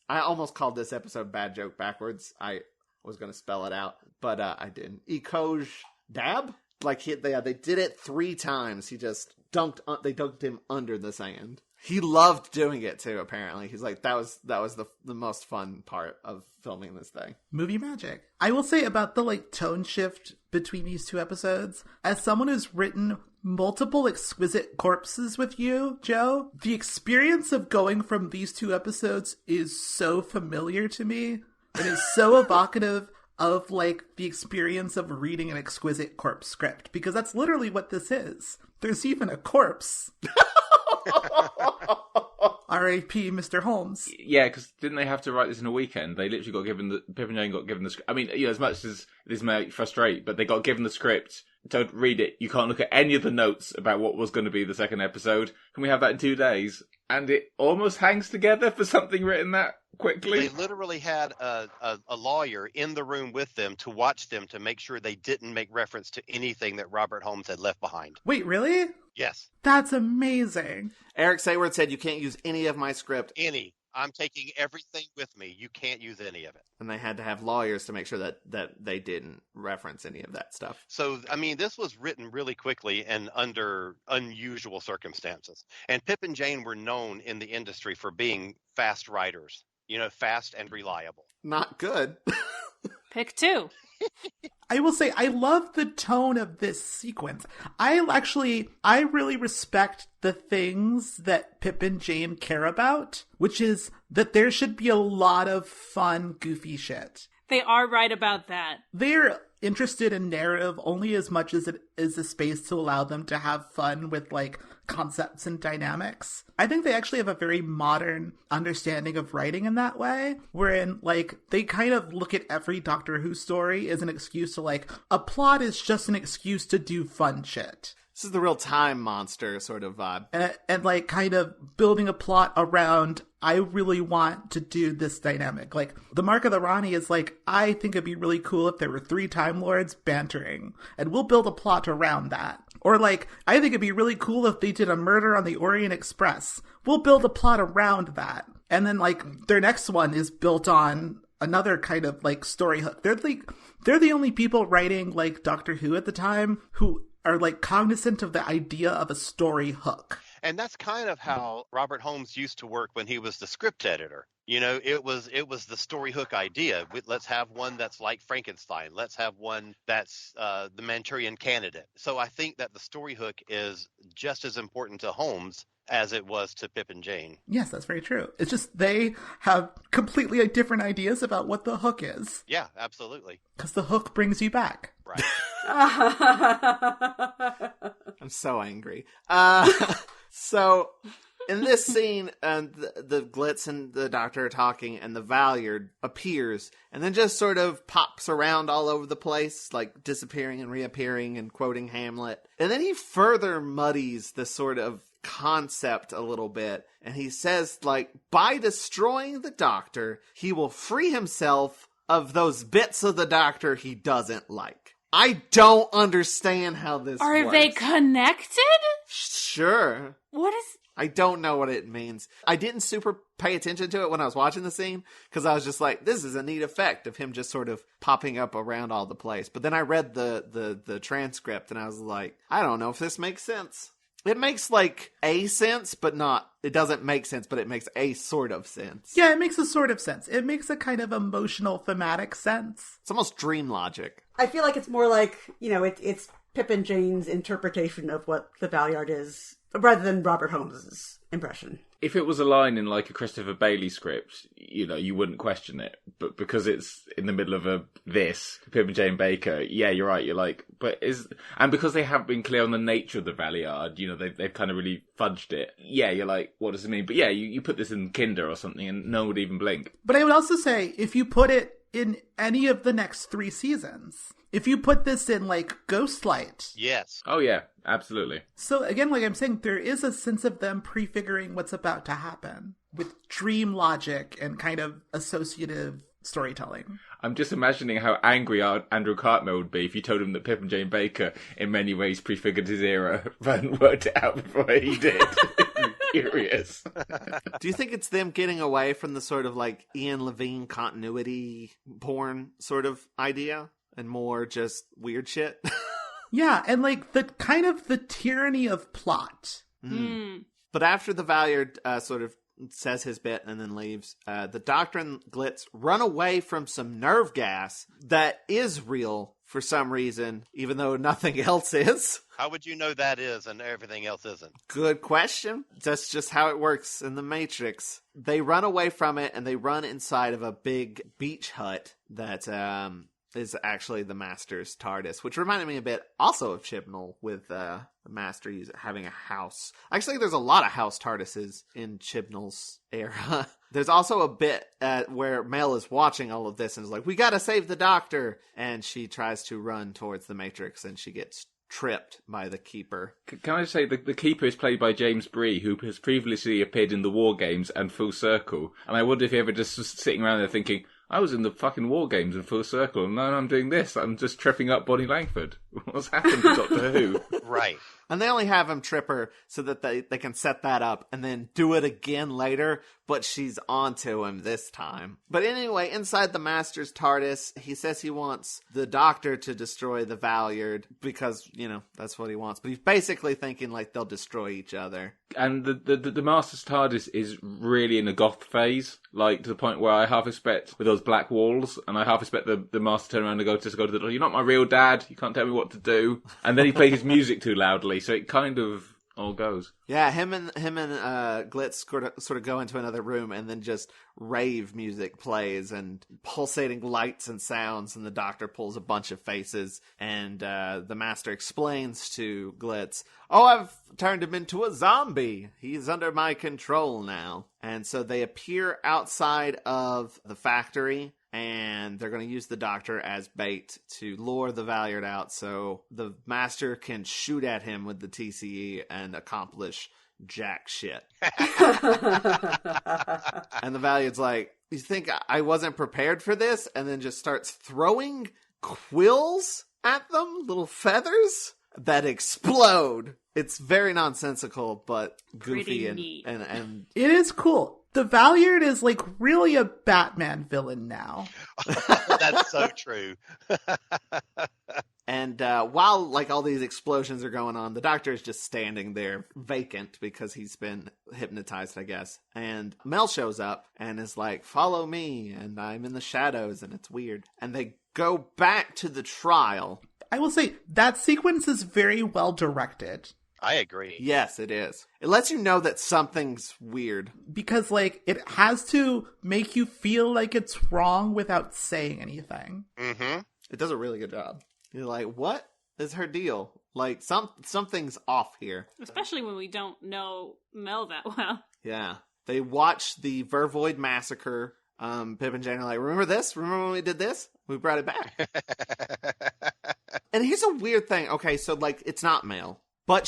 I almost called this episode Bad Joke backwards. I was going to spell it out, but I didn't. Ekoj Dab? Like they did it 3 times. He just they dunked him under the sand. He loved doing it too, apparently. He's like, that was the most fun part of filming this thing. Movie magic. I will say about the tone shift between these 2 episodes, as someone who's written multiple exquisite corpses with you, Joe, the experience of going from these 2 episodes is so familiar to me. It is so evocative of the experience of reading an exquisite corpse script, because that's literally what this is. There's even a corpse. R.A.P. Mr. Holmes. Yeah, because didn't they have to write this in a weekend? They literally got given Pip and Jane got given the script. I mean, as much as this may frustrate, but they got given the script. Don't read it. You can't look at any of the notes about what was going to be the second episode. Can we have that in 2 days? And it almost hangs together for something written that quickly. They literally had a lawyer in the room with them to watch them to make sure they didn't make reference to anything that Robert Holmes had left behind. Wait, really? Yes. That's amazing. Eric Sayward said, you can't use any of my script. I'm taking everything with me. You can't use any of it. And they had to have lawyers to make sure that they didn't reference any of that stuff. So, I mean, this was written really quickly and under unusual circumstances. And Pip and Jane were known in the industry for being fast writers. Fast and reliable. Not good. Pick 2. I will say, I love the tone of this sequence. I really respect the things that Pip and Jane care about, which is that there should be a lot of fun, goofy shit. They are right about that. They're interested in narrative only as much as it is a space to allow them to have fun with concepts and dynamics. I think they actually have a very modern understanding of writing in that way, wherein they kind of look at every Doctor Who story as an excuse to a plot is just an excuse to do fun shit. This is the real time monster sort of vibe. And kind of building a plot around, I really want to do this dynamic. The Mark of the Rani is I think it'd be really cool if there were 3 Time Lords bantering, and we'll build a plot around that. Or I think it'd be really cool if they did a murder on the Orient Express. We'll build a plot around that. And then their next one is built on another kind of story hook. They're the only people writing Doctor Who at the time who are cognizant of the idea of a story hook. And that's kind of how Robert Holmes used to work when he was the script editor. It was the story hook idea. Let's have one that's like Frankenstein. Let's have one that's the Manchurian Candidate. So I think that the story hook is just as important to Holmes as it was to Pip and Jane. Yes, that's very true. It's just they have completely different ideas about what the hook is. Yeah, absolutely. Because the hook brings you back. Right. I'm so angry. So in this scene, the Glitz and the Doctor are talking, and the Valyard appears, and then just sort of pops around all over the place, like disappearing and reappearing and quoting Hamlet. And then he further muddies the sort of concept a little bit, and he says, like, by destroying the Doctor, he will free himself of those bits of the Doctor he doesn't like. I don't understand how this works. Are they connected? Sure. What is... I don't know what it means. I didn't super pay attention to it when I was watching the scene, because I was just like, this is a neat effect of him just sort of popping up around all the place. But then I read the transcript, and I was like, I don't know if this makes sense. It makes, like, a sense, but not... It doesn't make sense, but it makes a sort of sense. Yeah, it makes a sort of sense. It makes a kind of emotional, thematic sense. It's almost dream logic. I feel like it's more like, it's Pip and Jane's interpretation of what the Valyard is, rather than Robert Holmes's impression. If it was a line in like a Christopher Bailey script, you wouldn't question it. But because it's in the middle of this, Pip and Jane Baker, yeah, you're right. You're like, and because they haven't been clear on the nature of the Valyard, they've kind of really fudged it. Yeah, you're like, what does it mean? But yeah, you put this in Kinder or something and no one would even blink. But I would also say, if you put it in any of the next 3 seasons, if you put this in, like, Ghostlight. Yes. Oh, yeah, absolutely. So, again, like I'm saying, there is a sense of them prefiguring what's about to happen with dream logic and kind of associative storytelling. I'm just imagining how angry Andrew Cartmel would be if you told him that Pip and Jane Baker in many ways prefigured his era and worked it out before he did. Furious. Do you think it's them getting away from the sort of, like, Ian Levine continuity porn sort of idea? And more just weird shit. Yeah, and like the kind of the tyranny of plot. But after the Valyard sort of says his bit and then leaves, the Doctor and Glitz run away from some nerve gas that is real for some reason, even though nothing else is. How would you know that is and everything else isn't? Good question. That's just how it works in the Matrix. They run away from it, and they run inside of a big beach hut that is actually the Master's TARDIS, which reminded me a bit also of Chibnall, with the Master having a house. Actually, there's a lot of house TARDISes in Chibnall's era. There's also a bit where Mel is watching all of this and is like, we gotta save the Doctor! And she tries to run towards the Matrix, and she gets tripped by the Keeper. Can I say the Keeper is played by James Bree, who has previously appeared in The War Games and Full Circle. And I wonder if he ever just was sitting around there thinking, I was in the fucking War Games and Full Circle, and now I'm doing this. I'm just tripping up Bonnie Langford. What's happened to Doctor Who? Right. And they only have him trip her so that they can set that up and then do it again later, but she's onto him this time. But anyway, inside the Master's TARDIS, he says he wants the Doctor to destroy the Valyard because, that's what he wants. But he's basically thinking, like, they'll destroy each other. And the Master's TARDIS is really in a goth phase, like to the point where I half expect, with those black walls, and I half expect the Master to turn around and go to the door, you're not my real dad, you can't tell me what to do. And then he plays his music too loudly, so it kind of all goes. Yeah, him and Glitz sort of go into another room, and then just rave music plays and pulsating lights and sounds, and the Doctor pulls a bunch of faces, and the Master explains to Glitz, oh, I've turned him into a zombie. He's under my control now. And so they appear outside of the factory, and they're going to use the Doctor as bait to lure the Valyard out so the Master can shoot at him with the TCE and accomplish jack shit. And the Valyard's like, you think I wasn't prepared for this? And then just starts throwing quills at them, little feathers that explode. It's very nonsensical, but goofy and it is cool. The Valyard is like really a Batman villain now. That's so true. And while like all these explosions are going on, the doctor is just standing there vacant because he's been hypnotized, I guess. And Mel shows up and is like, follow me. And I'm in the shadows and it's weird. And they go back to the trial. I will say that sequence is very well directed. I agree. Yes, it is. It lets you know that something's weird. Because, like, it has to make you feel like it's wrong without saying anything. Mm-hmm. It does a really good job. You're like, what is her deal? Like, something's off here. Especially when we don't know Mel that well. Yeah. They watch the Vervoid massacre. Pip and Jane are like, remember this? Remember when we did this? We brought it back. And here's a weird thing. Okay, so, like, it's not Mel. But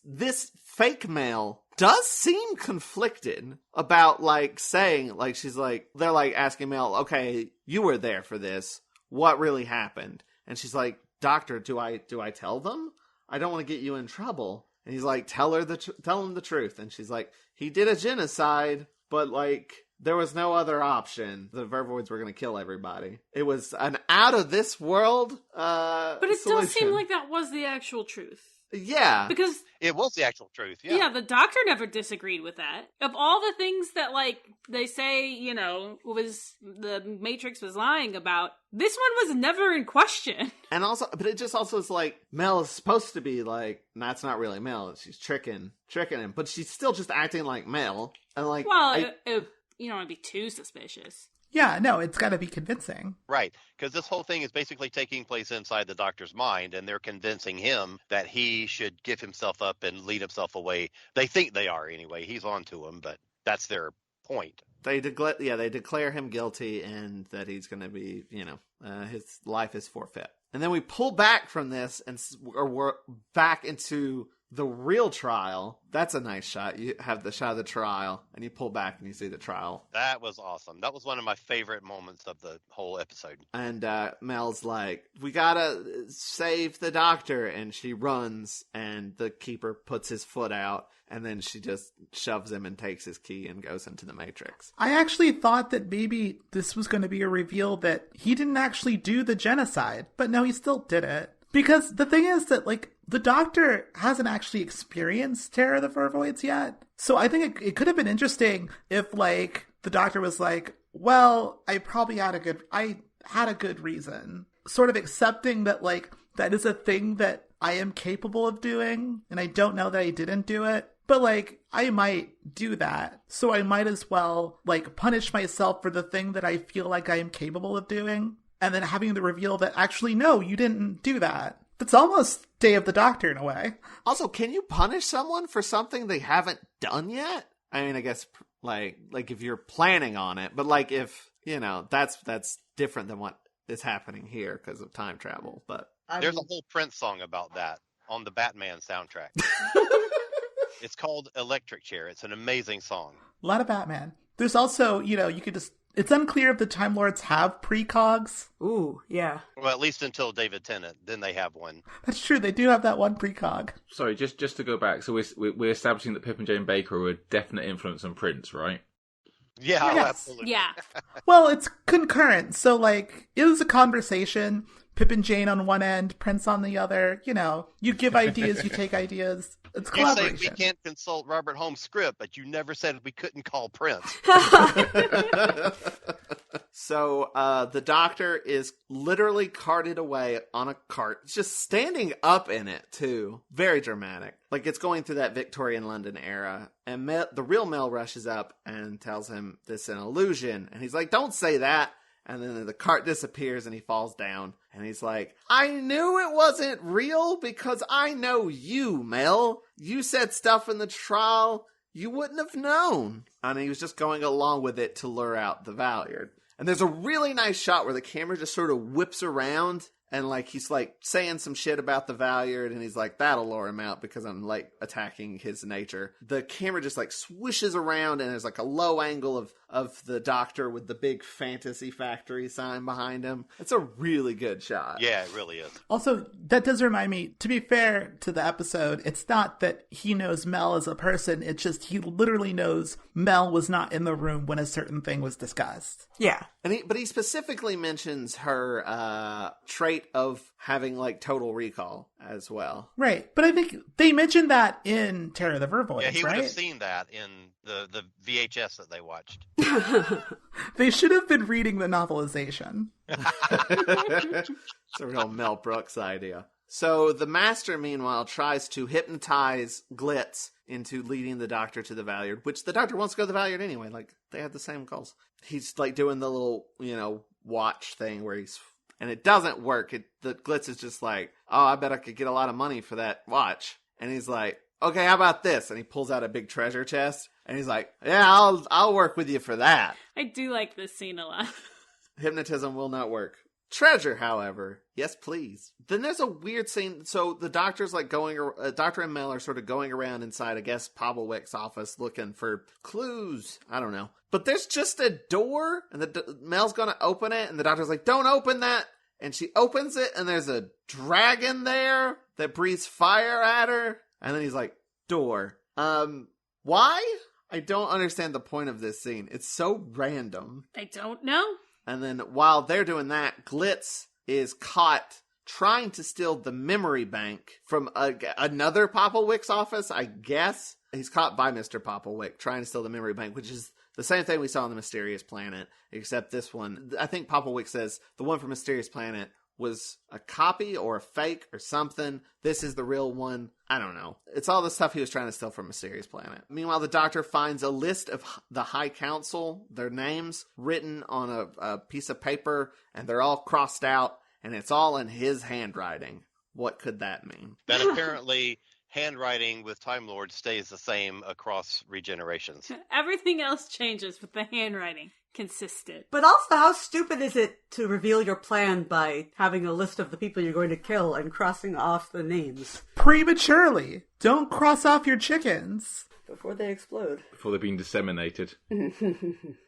this fake Mel does seem conflicted about, like, saying, like, she's like, they're like asking Mel, okay, you were there for this. What really happened? And she's like, doctor, do I tell them? I don't want to get you in trouble. And he's like, tell him the truth. And she's like, he did a genocide, but, like, there was no other option. The Vervoids were going to kill everybody. It was an out of this world But it solution. does seem like that was the actual truth. Yeah. Because It was the actual truth, yeah. yeah, the doctor never disagreed with that. Of all the things that, like, they say, you know, was the Matrix was lying about, this one was never in question. And also, but it just also is like, Mel is supposed to be like, that's not really Mel. She's tricking him. But she's still just acting like Mel. And like, Well, you don't want to be too suspicious. Yeah, no, it's got to be convincing. Right, because this whole thing is basically taking place inside the doctor's mind, and they're convincing him that he should give himself up and lead himself away. They think they are anyway. He's on to him, but that's their point. They declare him guilty and that he's going to be, his life is forfeit. And then we pull back from this and we're back into the real trial. That's a nice shot. You have the shot of the trial and you pull back and you see the trial. That was awesome. That was one of my favorite moments of the whole episode. And Mel's like, we gotta save the doctor. And she runs and the keeper puts his foot out. And then she just shoves him and takes his key and goes into the Matrix. I actually thought that maybe this was going to be a reveal that he didn't actually do the genocide. But no, he still did it. Because the thing is that, like, the doctor hasn't actually experienced Terror of the Vervoids yet. So I think it could have been interesting if, like, the doctor was like, well, I probably had a good reason. Sort of accepting that, like, that is a thing that I am capable of doing. And I don't know that I didn't do it. But, like, I might do that. So I might as well, like, punish myself for the thing that I feel like I am capable of doing. And then having the reveal that actually, no, you didn't do that. It's almost Day of the Doctor in a way. Also, can you punish someone for something they haven't done yet? I mean, I guess, like if you're planning on it. But, like, if, that's different than what is happening here because of time travel. But There's a whole Prince song about that on the Batman soundtrack. It's called Electric Chair. It's an amazing song. A lot of Batman. There's also, you could just... It's unclear if the Time Lords have precogs. Ooh, yeah. Well, at least until David Tennant. Then they have one. That's true. They do have that one precog. Sorry, just to go back. So we're establishing that Pip and Jane Baker were a definite influence on Prince, right? Yeah, Yes. absolutely. Yeah. Well, it's concurrent. So, like, it was a conversation. Pip and Jane on one end, Prince on the other. You give ideas, you take ideas. It's You say collaboration. we can't consult Robert Holmes' script, but you never said we couldn't call Prince. So the doctor is literally carted away on a cart, just standing up in it, too. Very dramatic. Like, it's going through that Victorian London era. And the real Mel rushes up and tells him this is an illusion. And he's like, don't say that. And then the cart disappears and he falls down. And he's like, I knew it wasn't real because I know you, Mel. You said stuff in the trial you wouldn't have known. And he was just going along with it to lure out the Valyard. And there's a really nice shot where the camera just sort of whips around and, like, he's, like, saying some shit about the Valyard, and he's like, that'll lure him out because I'm, like, attacking his nature. The camera just, like, swishes around, and there's, like, a low angle of of the doctor with the big fantasy factory sign behind him. It's a really good shot. Yeah, it really is. Also, that does remind me, to be fair to the episode, it's not that he knows Mel as a person, it's just he literally knows Mel was not in the room when a certain thing was discussed. Yeah. But he specifically mentions her trait of having, like, total recall as well. Right. But I think they mentioned that in Terror of the Vervoids, Yeah, he would right? have seen that in the VHS that they watched. They should have been reading the novelization. It's a real Mel Brooks idea. So the Master, meanwhile, tries to hypnotize Glitz into leading the Doctor to the Valyard, which the Doctor wants to go to the Valyard anyway. Like, they had the same goals. He's, like, doing the little, watch thing where and it doesn't work. The Glitz is just like, oh, I bet I could get a lot of money for that watch. And he's like, okay, how about this? And he pulls out a big treasure chest, and he's like, yeah, I'll work with you for that. I do like this scene a lot. Hypnotism will not work. Treasure, however, yes, please. Then there's a weird scene. So the Doctor's like Doctor and Mel are sort of going around inside, I guess, Pavlowick's office looking for clues. I don't know. But there's just a door, and Mel's going to open it, and the Doctor's like, don't open that. And she opens it, and there's a dragon there that breathes fire at her. And then he's like, door. Why? I don't understand the point of this scene. It's so random. I don't know. And then while they're doing that, Glitz is caught trying to steal the memory bank from another Pavlowick's office, I guess. He's caught by Mr. Pavlowick trying to steal the memory bank, which is the same thing we saw on the Mysterious Planet, except this one, I think Pavlowick says the one from Mysterious Planet was a copy or a fake or something. This is the real one. I don't know. It's all the stuff he was trying to steal from Mysterious Planet. Meanwhile, the Doctor finds a list of the High Council, their names written on a piece of paper, and they're all crossed out, and it's all in his handwriting. What could that mean? That apparently handwriting with Time Lord stays the same across regenerations. Everything else changes, but the handwriting consistent. But also, how stupid is it to reveal your plan by having a list of the people you're going to kill and crossing off the names? Prematurely. Don't cross off your chickens. Before they explode. Before they're being disseminated.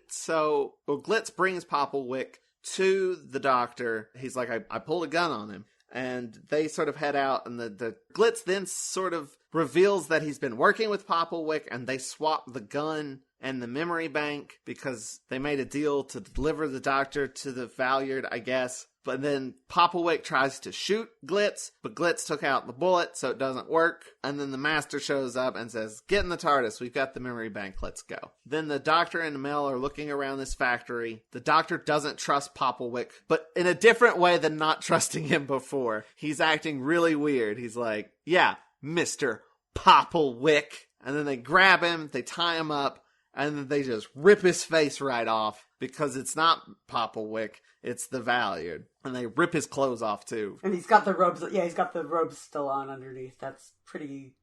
So, Glitz brings Pavlowick to the Doctor. He's like, I pulled a gun on him. And they sort of head out, and the Glitz then sort of reveals that he's been working with Pavlowick, and they swap the gun and the memory bank because they made a deal to deliver the Doctor to the Valyard, I guess. But then Pavlowick tries to shoot Glitz, but Glitz took out the bullet, so it doesn't work. And then the Master shows up and says, get in the TARDIS, we've got the memory bank, let's go. Then the Doctor and Mel are looking around this factory. The Doctor doesn't trust Pavlowick, but in a different way than not trusting him before. He's acting really weird. He's like, yeah, Mr. Pavlowick. And then they grab him, they tie him up, and then they just rip his face right off because it's not Pavlowick, it's the Valyard. And they rip his clothes off too. And he's got the robes. Yeah, he's got the robes still on underneath. That's pretty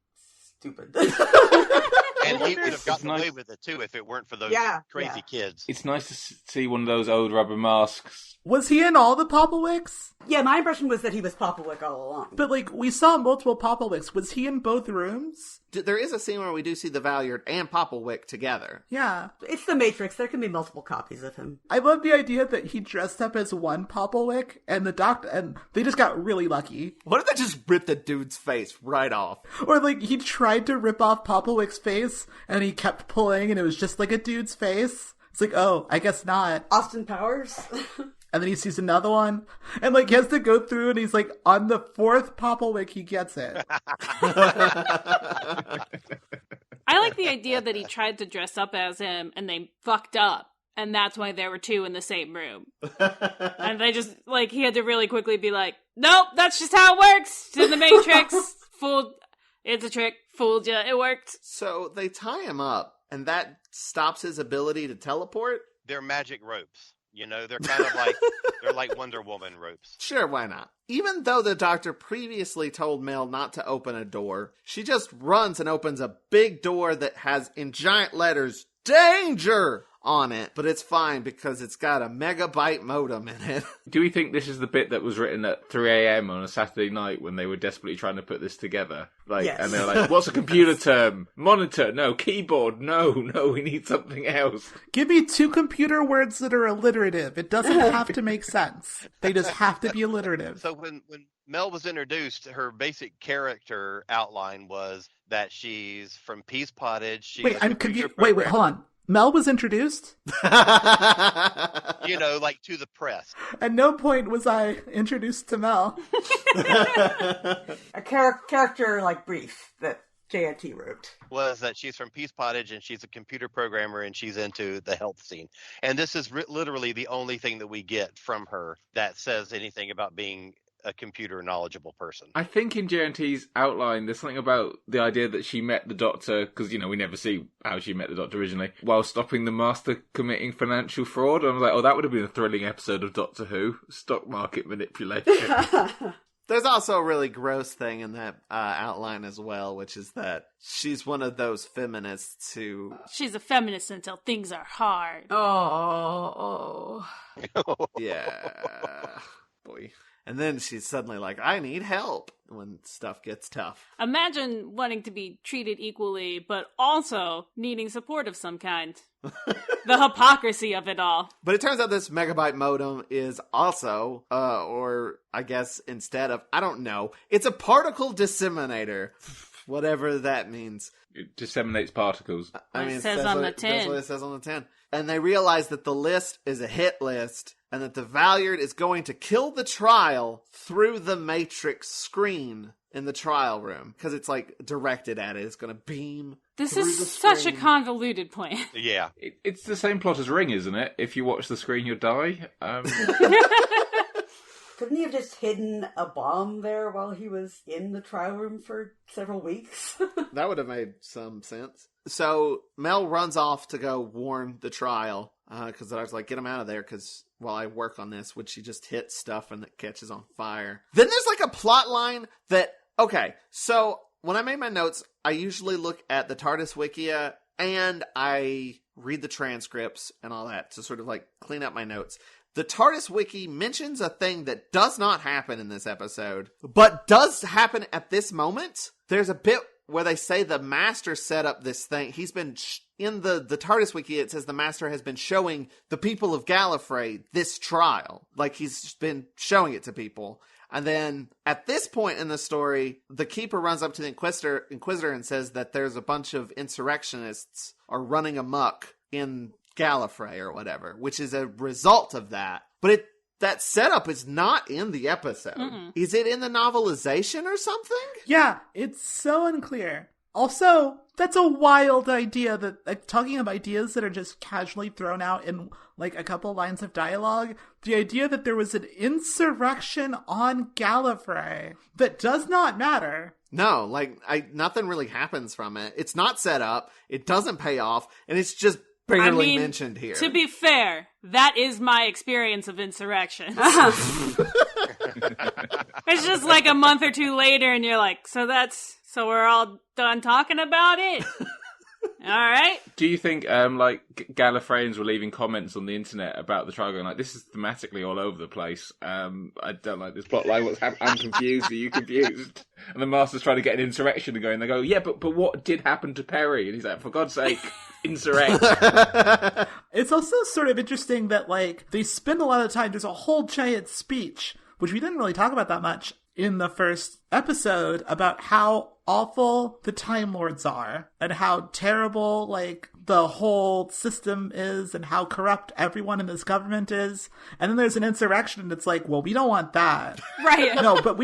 stupid. And he would have gotten away with it too if it weren't for those crazy kids. It's nice to see one of those old rubber masks. Was he in all the Pavlowicks? Yeah, my impression was that he was Pavlowick all along. But, like, we saw multiple Pavlowicks. Was he in both rooms? There is a scene where we do see the Valyard and Pavlowick together. Yeah. It's the Matrix. There can be multiple copies of him. I love the idea that he dressed up as one Pavlowick, and the Doctor, and they just got really lucky. What if they just ripped the dude's face right off? Or, like, he tried to rip off Pavlowick's face, and he kept pulling, and it was just like a dude's face. It's like, oh, I guess not. Austin Powers? And then he sees another one, and, like, he has to go through, and he's like, on the fourth Pavlowick, he gets it. I like the idea that he tried to dress up as him, and they fucked up. And that's why there were two in the same room. And they just, like, he had to really quickly be like, nope, that's just how it works. It's in the Matrix. Fooled. It's a trick. Fooled ya. It worked. So they tie him up, and that stops his ability to teleport? They're magic ropes. You know, they're kind of like, they're like Wonder Woman ropes. Sure, why not? Even though the Doctor previously told Mel not to open a door, she just runs and opens a big door that has, in giant letters, danger on it, but it's fine because it's got a megabyte modem in it. Do we think this is the bit that was written at 3 a.m. on a Saturday night when they were desperately trying to put this together? Like, Yes. And they're like, what's a computer term? Monitor? No. Keyboard? No, we need something else. Give me 2 computer words that are alliterative. It doesn't have to make sense. They just have to be alliterative. So when Mel was introduced, her basic character outline was that she's from Peace Pottage. She's Wait, a I'm computer confused. Wait, hold programmer, on. Mel was introduced? You know, like to the press. At no point was I introduced to Mel. A character like brief that JNT wrote. Was that she's from Peace Pottage and she's a computer programmer and she's into the health scene. And this is literally the only thing that we get from her that says anything about being a computer knowledgeable person. I think in JNT's outline, there's something about the idea that she met the Doctor, because, you know, we never see how she met the Doctor originally, while stopping the Master committing financial fraud. And I was like, oh, that would have been a thrilling episode of Doctor Who. Stock market manipulation. There's also a really gross thing in that outline as well, which is that she's one of those feminists who... She's a feminist until things are hard. Oh. Yeah. Boy. And then she's suddenly like, I need help when stuff gets tough. Imagine wanting to be treated equally, but also needing support of some kind. The hypocrisy of it all. But it turns out this megabyte modem is also, or I guess instead of, I don't know, it's a particle disseminator. Whatever that means. It disseminates particles. It says on the tin. That's what it says on the tin. And they realize that the list is a hit list and that the Valyard is going to kill the trial through the Matrix screen in the trial room. Because it's like directed at it. It's going to beam. This through is the such a screen. convoluted plan. Yeah. It's the same plot as Ring, isn't it? If you watch the screen, you'll die. Couldn't he have just hidden a bomb there while he was in the trial room for several weeks? That would have made some sense. So Mel runs off to go warn the trial. Because I was like, get him out of there. Because while I work on this, would she just hit stuff and it catches on fire? Then there's like a plot line that, okay, so when I made my notes, I usually look at the TARDIS Wikia and I read the transcripts and all that to sort of like clean up my notes. The TARDIS Wiki mentions a thing that does not happen in this episode, but does happen at this moment. There's a bit where they say the Master set up this thing. He's been, in the TARDIS Wiki, it says the Master has been showing the people of Gallifrey this trial. Like, he's been showing it to people. And then, at this point in the story, the Keeper runs up to the Inquisitor and says that there's a bunch of insurrectionists are running amok in Gallifrey or whatever, which is a result of that. But that setup is not in the episode. Mm-mm. Is it in the novelization or something? Yeah, it's so unclear. Also, that's a wild idea that, like, talking of ideas that are just casually thrown out in, like, a couple lines of dialogue, the idea that there was an insurrection on Gallifrey that does not matter. No, like, nothing really happens from it. It's not set up, it doesn't pay off, and it's just barely mentioned here. To be fair, that is my experience of insurrections. It's just like a month or two later and you're like, so we're all done talking about it? All right. Do you think, Gallifreyans were leaving comments on the internet about the trial going like, this is thematically all over the place. I don't like this plotline. I'm confused. Are you confused? And the Master's trying to get an insurrection to go, and they go, yeah, but what did happen to Perry? And he's like, for God's sake, insurrect. It's also sort of interesting that, like, they spend a lot of time, there's a whole giant speech, which we didn't really talk about that much in the first episode, about how awful the Time Lords are and how terrible, like, the whole system is and how corrupt everyone in this government is. And then there's an insurrection and it's like, well, we don't want that. Right. No, but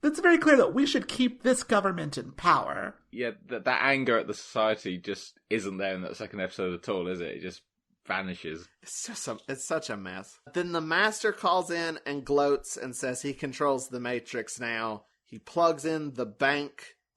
it's very clear that we should keep this government in power. Yeah, that anger at the society just isn't there in that second episode at all, is it? It just vanishes. It's such a mess. Then the Master calls in and gloats and says he controls the Matrix now. He plugs in the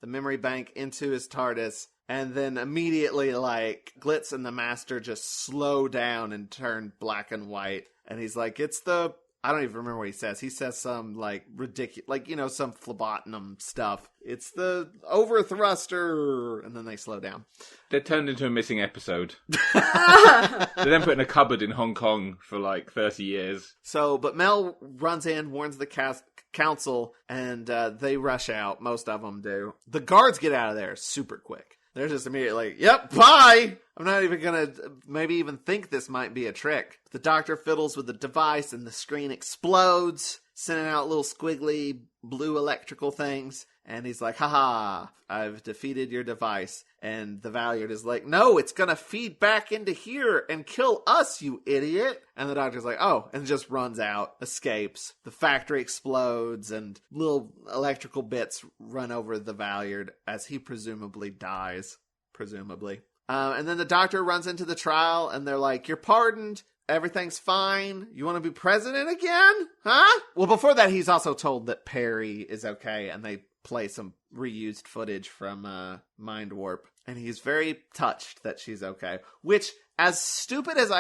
memory bank into his TARDIS, and then immediately, like, Glitz and the Master just slow down and turn black and white. And he's like, it's the I don't even remember what he says. He says some, like, ridiculous, like, some phlebotinum stuff. It's the overthruster, and then they slow down. They're turned into a missing episode. They're then put in a cupboard in Hong Kong for, like, 30 years. But Mel runs in, warns the council, and they rush out. Most of them do. The guards get out of there super quick. They're just immediately like, yep, bye! I'm not even gonna maybe even think this might be a trick. The doctor fiddles with the device and the screen explodes, sending out little squiggly blue electrical things. And he's like, haha, I've defeated your device. And the Valyard is like, no, it's gonna feed back into here and kill us, you idiot. And the doctor's like, oh, and just runs out, escapes. The factory explodes and little electrical bits run over the Valyard as he presumably dies. Presumably. And then the doctor runs into the trial and they're like, you're pardoned. Everything's fine. You want to be president again? Huh? Well, before that, he's also told that Perry is okay, and they play some reused footage from Mind Warp. And he's very touched that she's okay. Which, as stupid as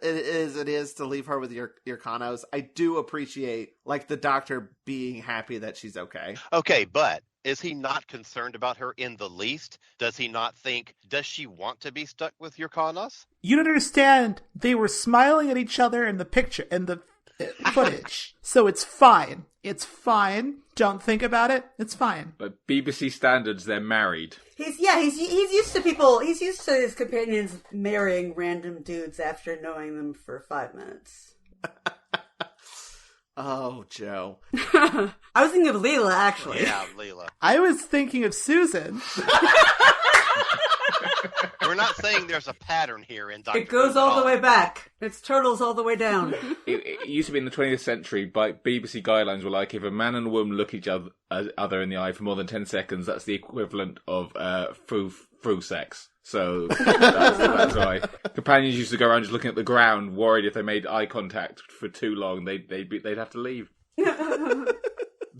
it is to leave her with your Kanos, I do appreciate, like, the doctor being happy that she's okay. Okay, but is he not concerned about her in the least? Does he not think, does she want to be stuck with your Kanos? You don't understand. They were smiling at each other in the picture, in the footage. So it's fine. It's fine. Don't think about it. It's fine. But BBC standards, they're married. He's used to people. He's used to his companions marrying random dudes after knowing them for 5 minutes. Oh, Joe. I was thinking of Leela, actually. Yeah, Leela. I was thinking of Susan. We're not saying there's a pattern here in Doctor It goes Who all the way back. It's turtles all the way down. It used to be in the 20th century, but BBC guidelines were like, if a man and a woman look each other in the eye for more than 10 seconds, that's the equivalent of through sex. So that's why companions used to go around just looking at the ground, worried if they made eye contact for too long, they'd have to leave.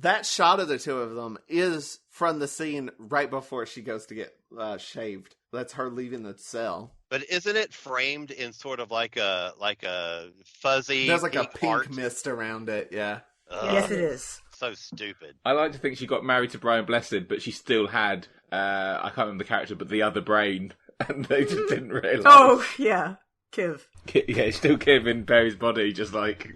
That shot of the two of them is from the scene right before she goes to get shaved. That's her leaving the cell. But isn't it framed in sort of like a fuzzy? There's like a pink art? mist around it. Yeah. Yes, it is. So stupid. I like to think she got married to Brian Blessed, but she still had, I can't remember the character, but the other brain, and they just didn't realise. Oh, yeah. Kiv. Yeah, still Kiv in Perry's body, just like...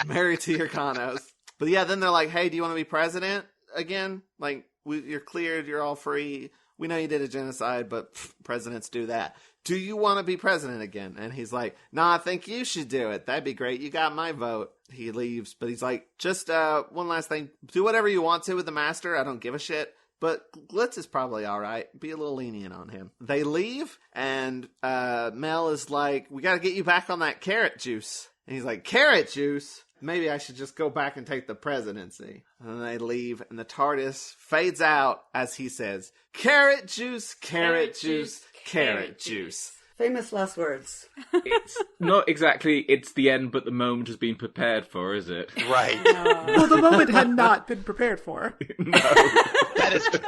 Married to your Kanos. But yeah, then they're like, hey, do you want to be president again? Like, you're cleared, you're all free. We know you did a genocide, but presidents do that. Do you want to be president again? And he's like, nah, I think you should do it. That'd be great. You got my vote. He leaves, but he's like, just one last thing. Do whatever you want to with the master. I don't give a shit. But Glitz is probably all right. Be a little lenient on him. They leave, and Mel is like, we got to get you back on that carrot juice. And he's like, carrot juice? Maybe I should just go back and take the presidency. And then they leave, and the TARDIS fades out as he says, carrot juice, carrot juice, carrot juice. Famous last words. It's not exactly, it's the end, but the moment has been prepared for, is it? Right. Well, the moment had not been prepared for. No. That is true.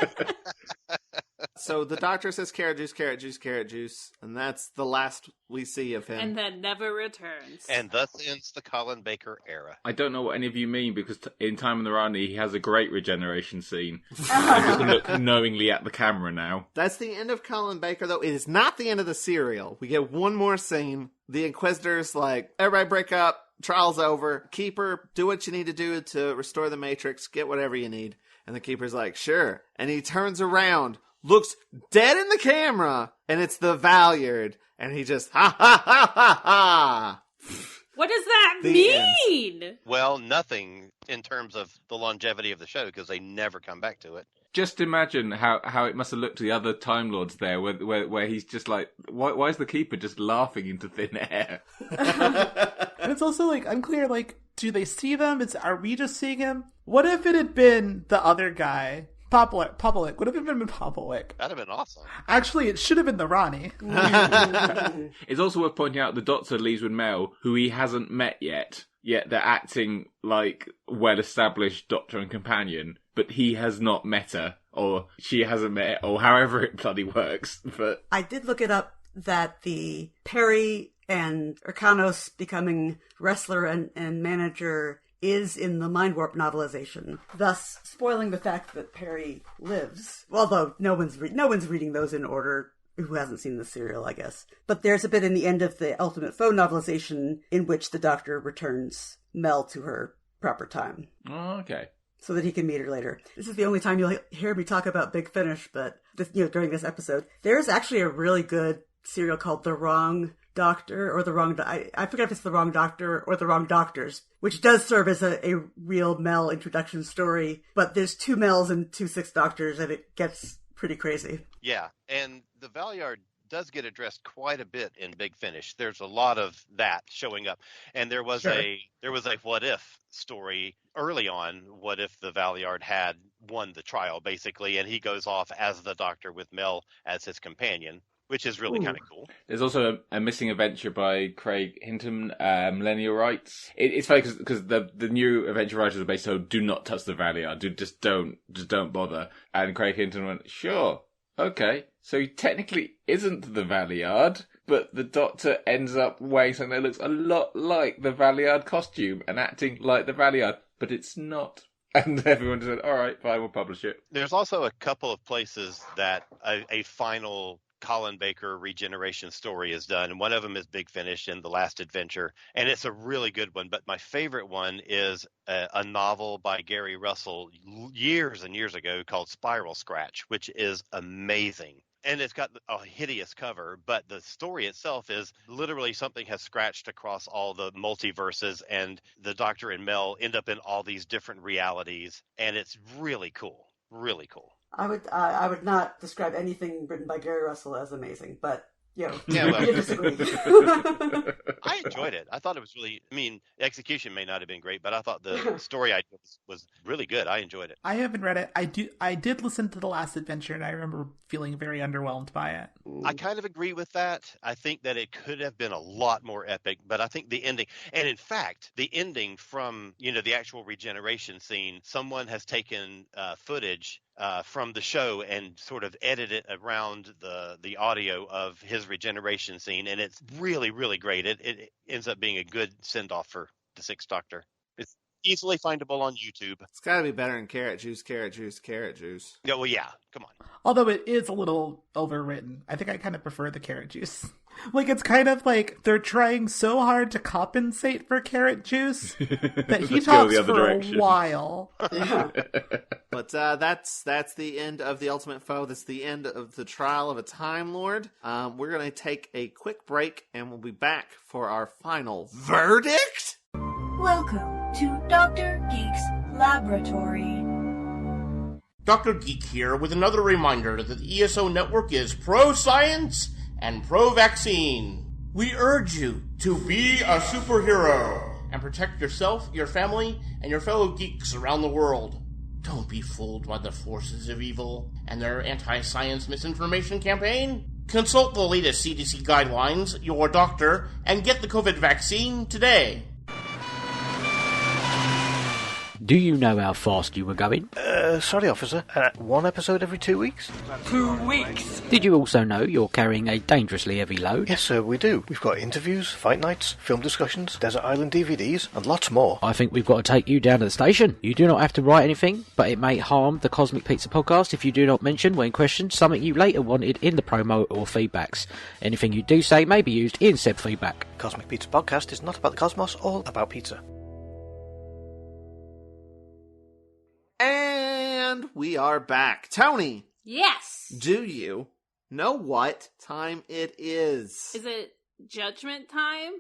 So the doctor says carrot juice, carrot juice, carrot juice, and that's the last we see of him. And then never returns. And thus ends the Colin Baker era. I don't know what any of you mean, because in Time in the Rani, he has a great regeneration scene. I'm just going to look knowingly at the camera now. That's the end of Colin Baker, though. It is not the end of the serial. We get one more scene. The Inquisitor's like, everybody break up, trial's over. Keeper, do what you need to do to restore the Matrix, get whatever you need. And the Keeper's like, sure. And he turns around, looks dead in the camera, and it's the Valyard. And he just, ha ha ha ha ha. What does that The mean? Well, nothing in terms of the longevity of the show, because they never come back to it. Just imagine how it must have looked to the other Time Lords there, where he's just like, why is the Keeper just laughing into thin air? And it's also, like, unclear, like, do they see them? Are we just seeing him? What if it had been the other guy? Popalik. What if it had been Popalik? That'd have been awesome. Actually, it should have been the Rani. It's also worth pointing out the Doctor leaves with Mel, who he hasn't met yet they're acting like well-established Doctor and companion, but he has not met her, or she hasn't met her, or however it bloody works. But I did look it up. that the Perry and Urkanos becoming wrestler and manager is in the Mind Warp novelization, thus spoiling the fact that Perry lives. Although no one's reading those in order who hasn't seen the serial, I guess. But there's a bit in the end of the Ultimate Foe novelization in which the Doctor returns Mel to her proper time. Oh, okay. So that he can meet her later. This is the only time you'll hear me talk about Big Finish, but during this episode, there's actually a really good serial called The Wrong Doctor, or I forget if it's The Wrong Doctor or The Wrong Doctors, which does serve as a real Mel introduction story, but there's 2 Mels and 2 Sixth Doctors, and it gets pretty crazy. Yeah, and the Valeyard does get addressed quite a bit in Big Finish. There's a lot of that showing up, and there was a what if story early on. What if the Valeyard had won the trial, basically, and he goes off as the Doctor with Mel as his companion, which is really kind of cool. There's also a missing adventure by Craig Hinton, Millennial Rights. It's funny because the new adventure writers are based on do not touch the Valeyard, just don't bother. And Craig Hinton went, sure, okay. So he technically isn't the Valeyard, but the Doctor ends up wearing something that looks a lot like the Valeyard costume and acting like the Valeyard, but it's not. And everyone said, all right, fine, we'll publish it. There's also a couple of places that a final Colin Baker regeneration story is done, and one of them is Big Finish in The Last Adventure, and it's a really good one. But my favorite one is a novel by Gary Russell years and years ago called Spiral Scratch, which is amazing. And it's got a hideous cover, but the story itself is literally something has scratched across all the multiverses, and the Doctor and Mel end up in all these different realities, and it's really cool. Really cool. I would not describe anything written by Gary Russell as amazing, but you disagree. I enjoyed it. I thought it was really. I mean, execution may not have been great, but I thought the story idea was really good. I enjoyed it. I haven't read it. I did listen to The Last Adventure, and I remember feeling very underwhelmed by it. I kind of agree with that. I think that it could have been a lot more epic, but I think the ending, and in fact, the ending from the actual regeneration scene, someone has taken footage from the show and sort of edited around the audio of his regeneration scene, and it's really, really great. It ends up being a good send-off for the Sixth Doctor. It's easily findable on YouTube. It's got to be better than carrot juice, carrot juice, carrot juice. Yeah, well, yeah, come on. Although it is a little overwritten. I think I kind of prefer the carrot juice. Like, it's kind of like they're trying so hard to compensate for carrot juice that he talks for a while. Yeah. But that's the end of The Ultimate Foe. That's the end of the trial of a Time Lord. We're going to take a quick break, and we'll be back for our final verdict. Welcome to Dr. Geek's Laboratory. Dr. Geek here with another reminder that the ESO Network is pro-science and pro-vaccine. We urge you to be a superhero and protect yourself, your family, and your fellow geeks around the world. Don't be fooled by the forces of evil and their anti-science misinformation campaign. Consult the latest CDC guidelines, your doctor, and get the COVID vaccine today. Do you know how fast you were going? Sorry, officer. 1 episode every 2 weeks? 2 weeks. Did you also know you're carrying a dangerously heavy load? Yes, sir, we do. We've got interviews, fight nights, film discussions, Desert Island DVDs, and lots more. I think we've got to take you down to the station. You do not have to write anything, but it may harm the Cosmic Pizza podcast if you do not mention, when questioned, something you later wanted in the promo or feedbacks. Anything you do say may be used in said feedback. Cosmic Pizza podcast is not about the cosmos, all about pizza. And we are back. Tony, Yes. do you know what time it is? Is it judgment time?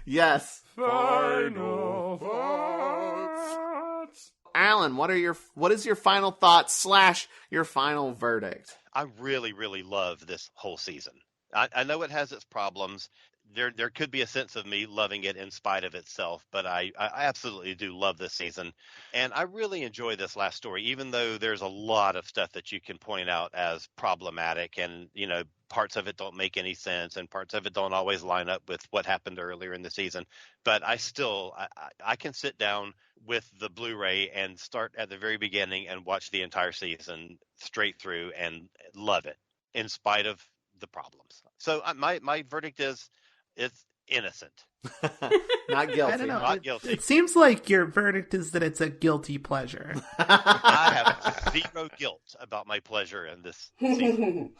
Yes. Final thoughts. Alan, what is your final thoughts / your final verdict? I really, really love this whole season. I know it has its problems. There could be a sense of me loving it in spite of itself, but I absolutely do love this season. And I really enjoy this last story, even though there's a lot of stuff that you can point out as problematic, and, parts of it don't make any sense and parts of it don't always line up with what happened earlier in the season. But I can sit down with the Blu-ray and start at the very beginning and watch the entire season straight through and love it. in spite of the problems. So my verdict is it's innocent. Not guilty. I don't know. Not guilty. It seems like your verdict is that it's a guilty pleasure. I have zero guilt about my pleasure in this season.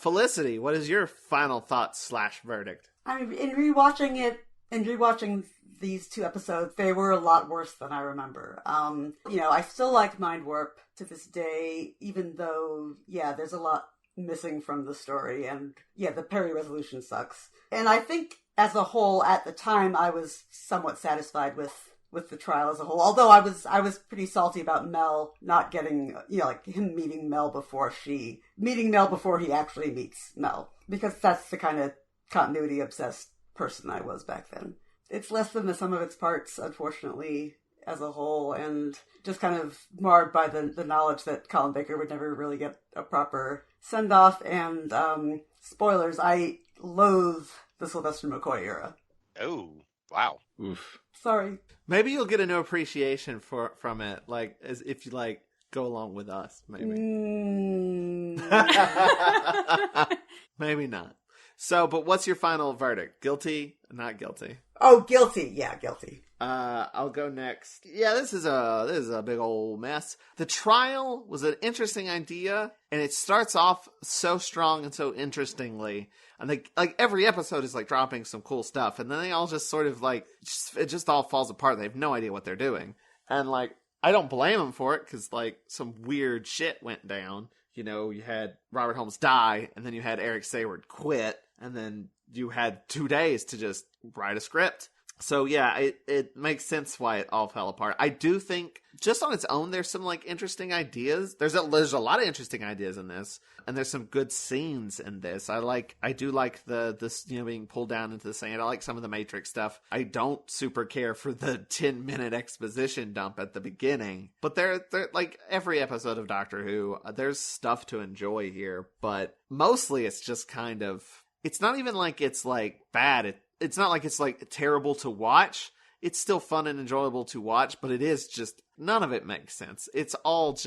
Felicity, what is your final thoughts / verdict? I mean, in rewatching these 2 episodes, they were a lot worse than I remember. I still like Mind Warp to this day, even though, there's a lot missing from the story, and the Perry resolution sucks. And I think, as a whole, at the time, I was somewhat satisfied with the trial as a whole. Although I was pretty salty about Mel not getting, him meeting Mel before he actually meets Mel, because that's the kind of continuity obsessed person I was back then. It's less than the sum of its parts, unfortunately, as a whole, and just kind of marred by the knowledge that Colin Baker would never really get a proper send-off, and spoilers, I loathe the Sylvester McCoy era. Oh, wow. Oof. Sorry. Maybe you'll get a new appreciation from it, as if you go along with us. Maybe. Maybe not. So, but what's your final verdict? Guilty? Not guilty? Oh, guilty. Yeah, guilty. I'll go next. Yeah, this is a big old mess. The trial was an interesting idea, and it starts off so strong and so interestingly. And every episode is dropping some cool stuff, and then they all just sort of it just all falls apart. They have no idea what they're doing, and I don't blame them for it because some weird shit went down. You had Robert Holmes die, and then you had Eric Sayward quit, and then you had 2 days to just write a script. So yeah, it makes sense why it all fell apart. I do think just on its own, there's some interesting ideas. There's a lot of interesting ideas in this, and there's some good scenes in this. I do like this being pulled down into the sand. I like some of the Matrix stuff. I don't super care for the 10-minute exposition dump at the beginning, but they're every episode of Doctor Who, there's stuff to enjoy here. But mostly, it's just kind of. It's not even it's bad. It's not it's terrible to watch. It's still fun and enjoyable to watch, but it is just, none of it makes sense. It's all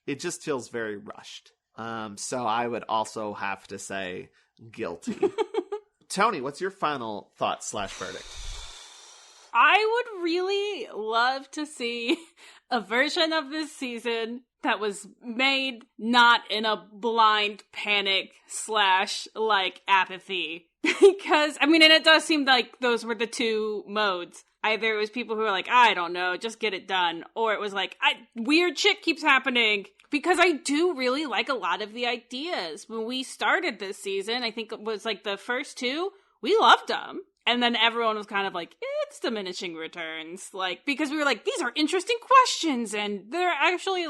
it just feels very rushed. So I would also have to say guilty. Toni, what's your final thoughts / verdict? I would really love to see a version of this season that was made not in a blind panic / apathy. Because, and it does seem like those were the 2 modes. Either it was people who were I don't know, just get it done. Or it was weird shit keeps happening. Because I do really like a lot of the ideas. When we started this season, I think it was the first 2, we loved them. And then everyone was kind of it's diminishing returns. Because we were these are interesting questions. And they're actually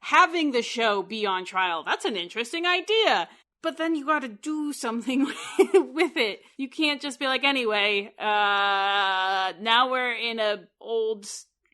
having the show be on trial. That's an interesting idea. But then you gotta do something with it. You can't just be anyway, now we're in a old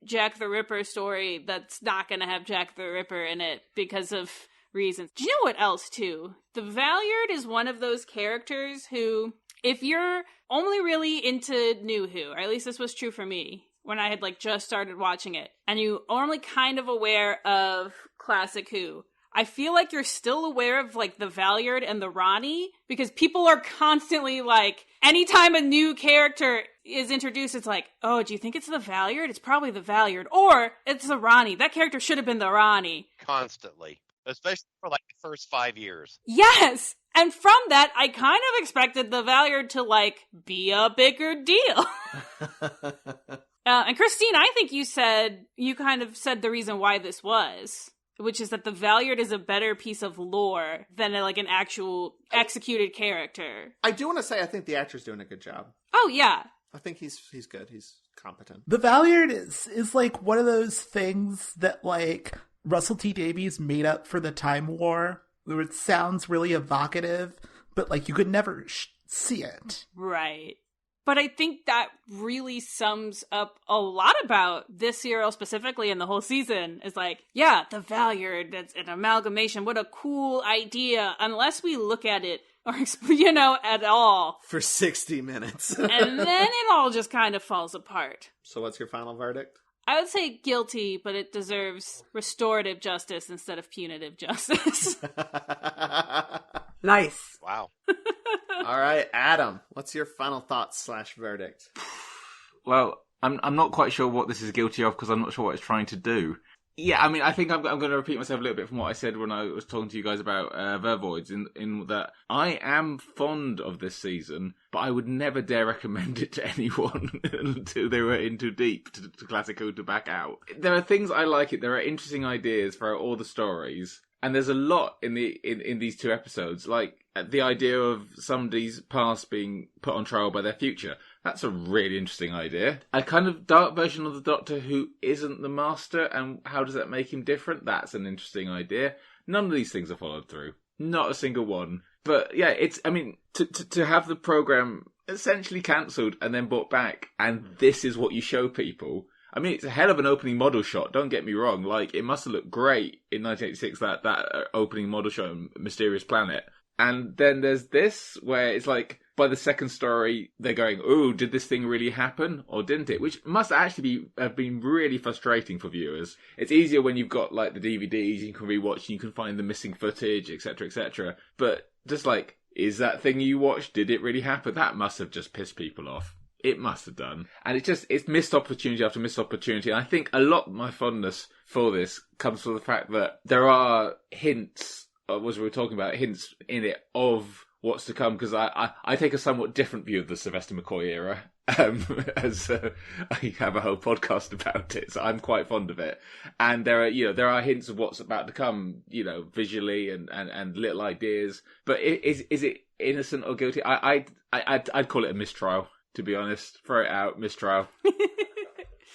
Jack the Ripper story that's not gonna have Jack the Ripper in it because of reasons. Do you know what else, too? The Valyard is one of those characters who, if you're only really into New Who, or at least this was true for me, when I had just started watching it, and you are only kind of aware of Classic Who, I feel you're still aware of the Valyard and the Ronnie, because people are constantly anytime a new character is introduced, it's oh, do you think it's the Valyard? It's probably the Valyard. Or it's the Ronnie. That character should have been the Ronnie. Constantly. Especially for the first 5 years. Yes! And from that, I kind of expected the Valyard to be a bigger deal. And Christine, I think you kind of said the reason why this was, which is that the Valyard is a better piece of lore than an actual executed character. I do want to say I think the actor's doing a good job. Oh, yeah. I think he's good. He's competent. The Valyard is one of those things that Russell T Davies made up for the Time War, where it sounds really evocative, but you could never see it. Right. But I think that really sums up a lot about this serial specifically and the whole season. Is yeah, the Valyard, that's an amalgamation. What a cool idea. Unless we look at it, or, at all. For 60 minutes. And then it all just kind of falls apart. So what's your final verdict? I would say guilty, but it deserves restorative justice instead of punitive justice. Nice. Wow. All right, Adam, what's your final thoughts / verdict? Well, I'm not quite sure what this is guilty of because I'm not sure what it's trying to do. Yeah, I mean, I think I'm going to repeat myself a little bit from what I said when I was talking to you guys about Vervoids, in that I am fond of this season, but I would never dare recommend it to anyone until they were in too deep to Classic Who to back out. There are things I like it. There are interesting ideas for all the stories. And there's a lot in these 2 episodes, like the idea of somebody's past being put on trial by their future. That's a really interesting idea. A kind of dark version of the Doctor who isn't the Master, and how does that make him different? That's an interesting idea. None of these things are followed through. Not a single one. But yeah, to have the programme essentially cancelled and then brought back, and this is what you show people. I mean, it's a hell of an opening model shot, don't get me wrong. Like, it must have looked great in 1986, that opening model shot in Mysterious Planet. And then there's this, where it's like, by the second story, they're going, ooh, did this thing really happen, or didn't it? Which must actually have been really frustrating for viewers. It's easier when you've got, like, the DVDs, you can rewatch, and you can find the missing footage, etc., etc. But just like, is that thing you watched, did it really happen? That must have just pissed people off. It must have done. And it's missed opportunity after missed opportunity. And I think a lot of my fondness for this comes from the fact that there are hints, as we were talking about, hints in it of what's to come. Because I take a somewhat different view of the Sylvester McCoy era. As I have a whole podcast about it, so I'm quite fond of it. And there are hints of what's about to come, visually and little ideas. But is it innocent or guilty? I'd call it a mistrial. To be honest, throw it out, mistrial.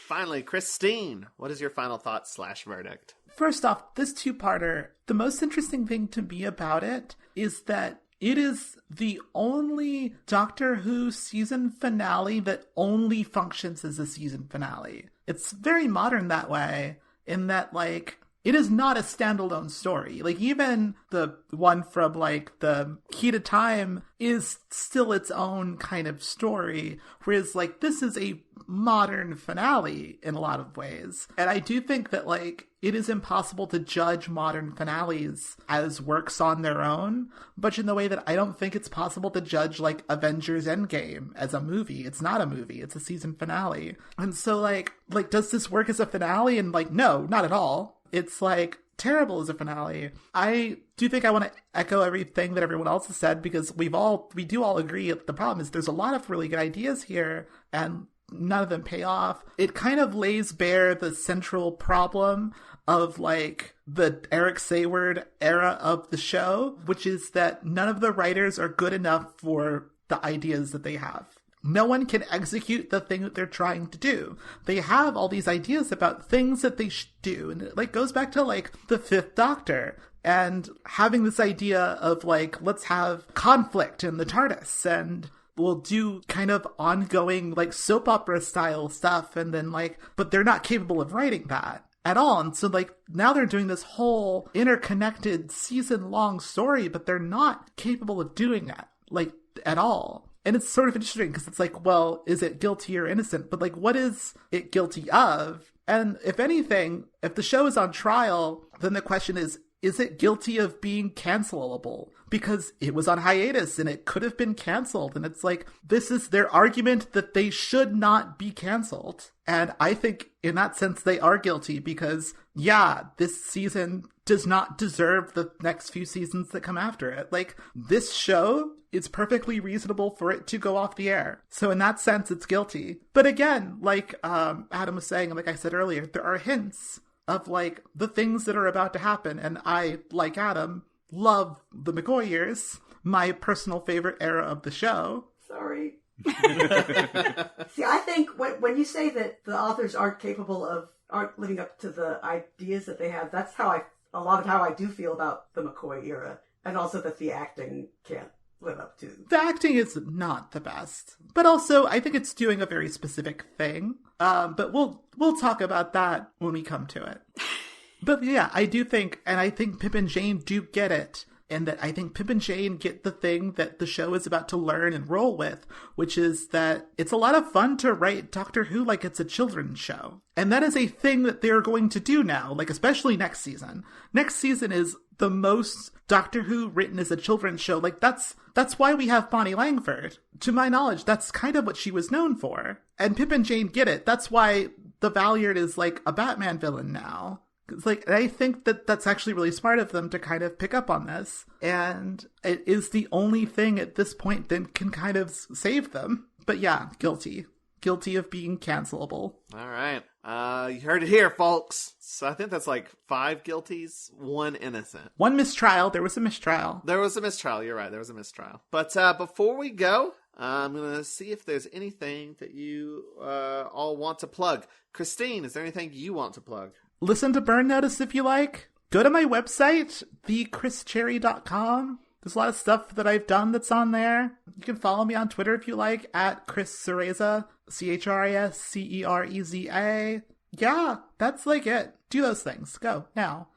Finally, Christine, what is your final thoughts / verdict? First off, this 2-parter, the most interesting thing to me about it is that it is the only Doctor Who season finale that only functions as a season finale. It's very modern that way, in that, like, it is not a standalone story. Like, even the one from, like, the Key to Time is still its own kind of story. Whereas, like, this is a modern finale in a lot of ways. And I do think that, like, it is impossible to judge modern finales as works on their own, much in the way that I don't think it's possible to judge, like, Avengers Endgame as a movie. It's not a movie. It's a season finale. And so, like, does this work as a finale? And, like, no, not at all. It's, like, terrible as a finale. I do think I want to echo everything that everyone else has said, because we do all agree the problem is there's a lot of really good ideas here, and none of them pay off. It kind of lays bare the central problem of, like, the Eric Sayward era of the show, which is that none of the writers are good enough for the ideas that they have. No one can execute the thing that they're trying to do. They have all these ideas about things that they should do. And it, like, goes back to, like, the 5th Doctor and having this idea of, like, let's have conflict in the TARDIS, and we'll do kind of ongoing, like, soap opera style stuff. And then, like, but they're not capable of writing that at all. And so, like, now they're doing this whole interconnected season-long story, but they're not capable of doing that, like, at all. And it's sort of interesting because it's like, well, is it guilty or innocent? But, like, what is it guilty of? And if anything, if the show is on trial, then the question is it guilty of being cancelable? Because it was on hiatus and it could have been canceled. And it's like, this is their argument that they should not be canceled. And I think in that sense, they are guilty because, yeah, this season does not deserve the next few seasons that come after it. Like, this show, it's perfectly reasonable for it to go off the air. So in that sense, it's guilty. But again, like Adam was saying, and like I said earlier, there are hints of, like, the things that are about to happen. And I, like Adam, love the McCoy years, my personal favorite era of the show. Sorry. See, I think when you say that the authors aren't living up to the ideas that they have, that's a lot of how I do feel about the McCoy era. And also that the acting can't live up to. The acting is not the best, but also I think it's doing a very specific thing. But we'll talk about that when we come to it. But yeah, I do think, and I think Pip and Jane do get it, and that I think Pip and Jane get the thing that the show is about to learn and roll with, which is that it's a lot of fun to write Doctor Who like it's a children's show. And that is a thing that they're going to do now, like especially next season. Next season is the most Doctor Who written as a children's show. Like that's why we have Bonnie Langford. To my knowledge, that's kind of what she was known for. And Pip and Jane get it. That's why the Valiant is like a Batman villain now. It's like, I think that that's actually really smart of them to kind of pick up on this. And it is the only thing at this point that can kind of save them. But yeah, guilty. Guilty of being cancelable. All right. You heard it here, folks. So I think that's like 5 guilties, 1 innocent. 1 mistrial. There was a mistrial. There was a mistrial. You're right. There was a mistrial. But before we go, I'm going to see if there's anything that you all want to plug. Christine, is there anything you want to plug? Listen to Burn Notice if you like. Go to my website, thechrischerry.com. There's a lot of stuff that I've done that's on there. You can follow me on Twitter if you like, at Chris Cereza, ChrisCereza. Yeah, that's like it. Do those things. Go, now.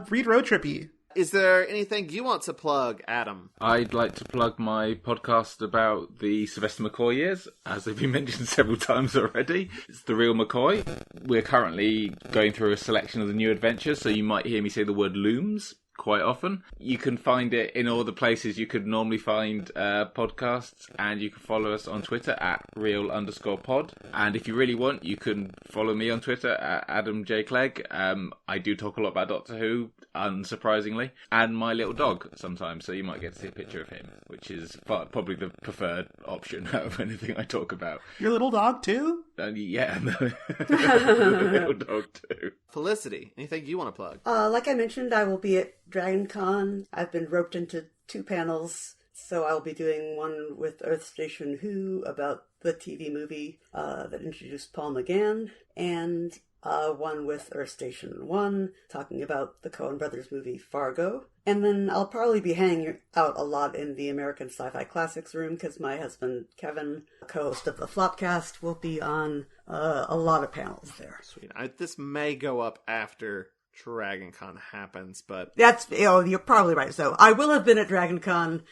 Read Road Trippy. Is there anything you want to plug, Adam? I'd like to plug my podcast about the Sylvester McCoy years, as they've been mentioned several times already. It's The Real McCoy. We're currently going through a selection of the new adventures, so you might hear me say the word looms quite often. You can find it in all the places you could normally find podcasts, and you can follow us on Twitter at real_pod. And if you really want, you can follow me on Twitter at Adam J. Clegg. I do talk a lot about Doctor Who, unsurprisingly, and my little dog sometimes, so you might get to see a picture of him, which is probably the preferred option out of anything I talk about. Your little dog too? Yeah, the little dog too. Felicity, anything you want to plug? Like I mentioned, I will be at Dragon Con. I've been roped into 2 panels, so I'll be doing one with Earth Station Who about the TV movie that introduced Paul McGann, and one with Earth Station 1, talking about the Coen Brothers movie Fargo. And then I'll probably be hanging out a lot in the American Sci-Fi Classics room, because my husband, Kevin, co-host of the Flopcast, will be on a lot of panels there. Sweet. This may go up after Dragon Con happens, but... You're probably right. So I will have been at Dragon Con.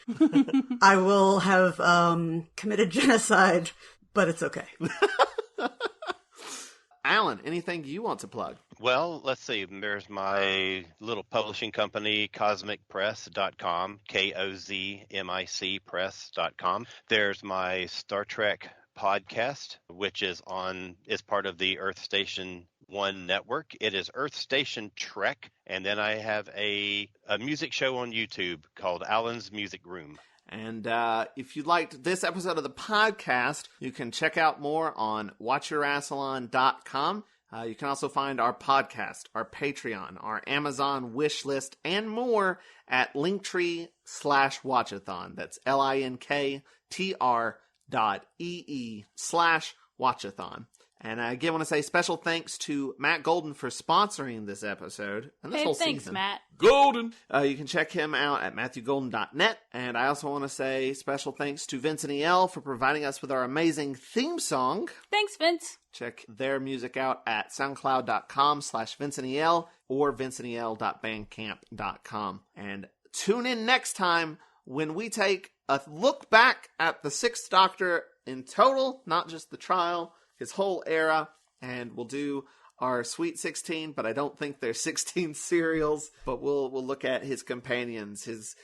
I will have committed genocide, but it's okay. Alan, anything you want to plug? Well, let's see. There's my little publishing company, cosmicpress.com, KOZMIC press.com. There's my Star Trek podcast, which is part of the Earth Station 1 network. It is Earth Station Trek. And then I have a music show on YouTube called Alan's Music Room. And if you liked this episode of the podcast, you can check out more on watchyourassilon.com. You can also find our podcast, our Patreon, our Amazon wish list, and more at linktree/Watch-A-Thon. That's linktr.ee/Watch-A-Thon. And I again want to say special thanks to Matt Golden for sponsoring this episode and this whole thanks, season. Matt. Golden! You can check him out at MatthewGolden.net. And I also want to say special thanks to Vince and EL for providing us with our amazing theme song. Thanks, Vince. Check their music out at soundcloud.com/VinceandEL or vinceandel.bandcamp.com. And tune in next time when we take a look back at the 6th Doctor in total, not just the trial, his whole era, and we'll do our Sweet 16, but I don't think they're 16 serials, but we'll look at his companions, his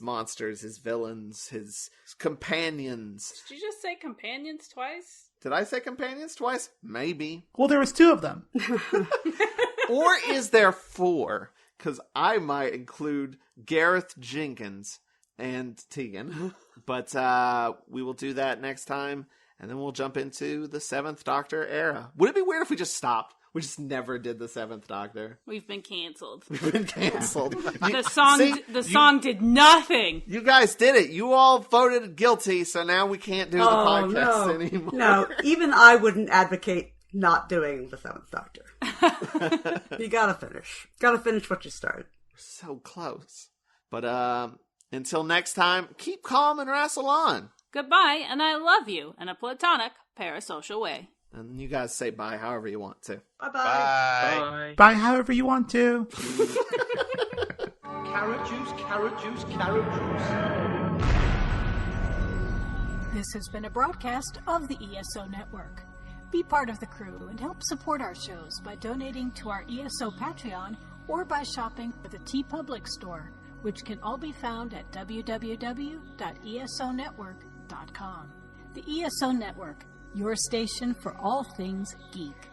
monsters, his villains, his companions. Did you just say companions twice? Did I say companions twice? Maybe. Well, there was 2 of them. Or is there 4? Because I might include Gareth Jenkins and Tegan. But we will do that next time. And then we'll jump into the 7th Doctor era. Would it be weird if we just stopped? We just never did the 7th Doctor. We've been canceled. We've been canceled. The song did nothing. You guys did it. You all voted guilty, so now we can't do the podcast anymore. No, even I wouldn't advocate not doing the 7th Doctor. You gotta finish. Gotta finish what you started. We're so close. But until next time, keep calm and wrestle on. Goodbye, and I love you in a platonic, parasocial way. And you guys say bye however you want to. Bye-bye. Bye. Bye however you want to. carrot juice, carrot juice, carrot juice. This has been a broadcast of the ESO Network. Be part of the crew and help support our shows by donating to our ESO Patreon or by shopping at the TeePublic store, which can all be found at www.esonetwork.com. The ESO Network, your station for all things geek.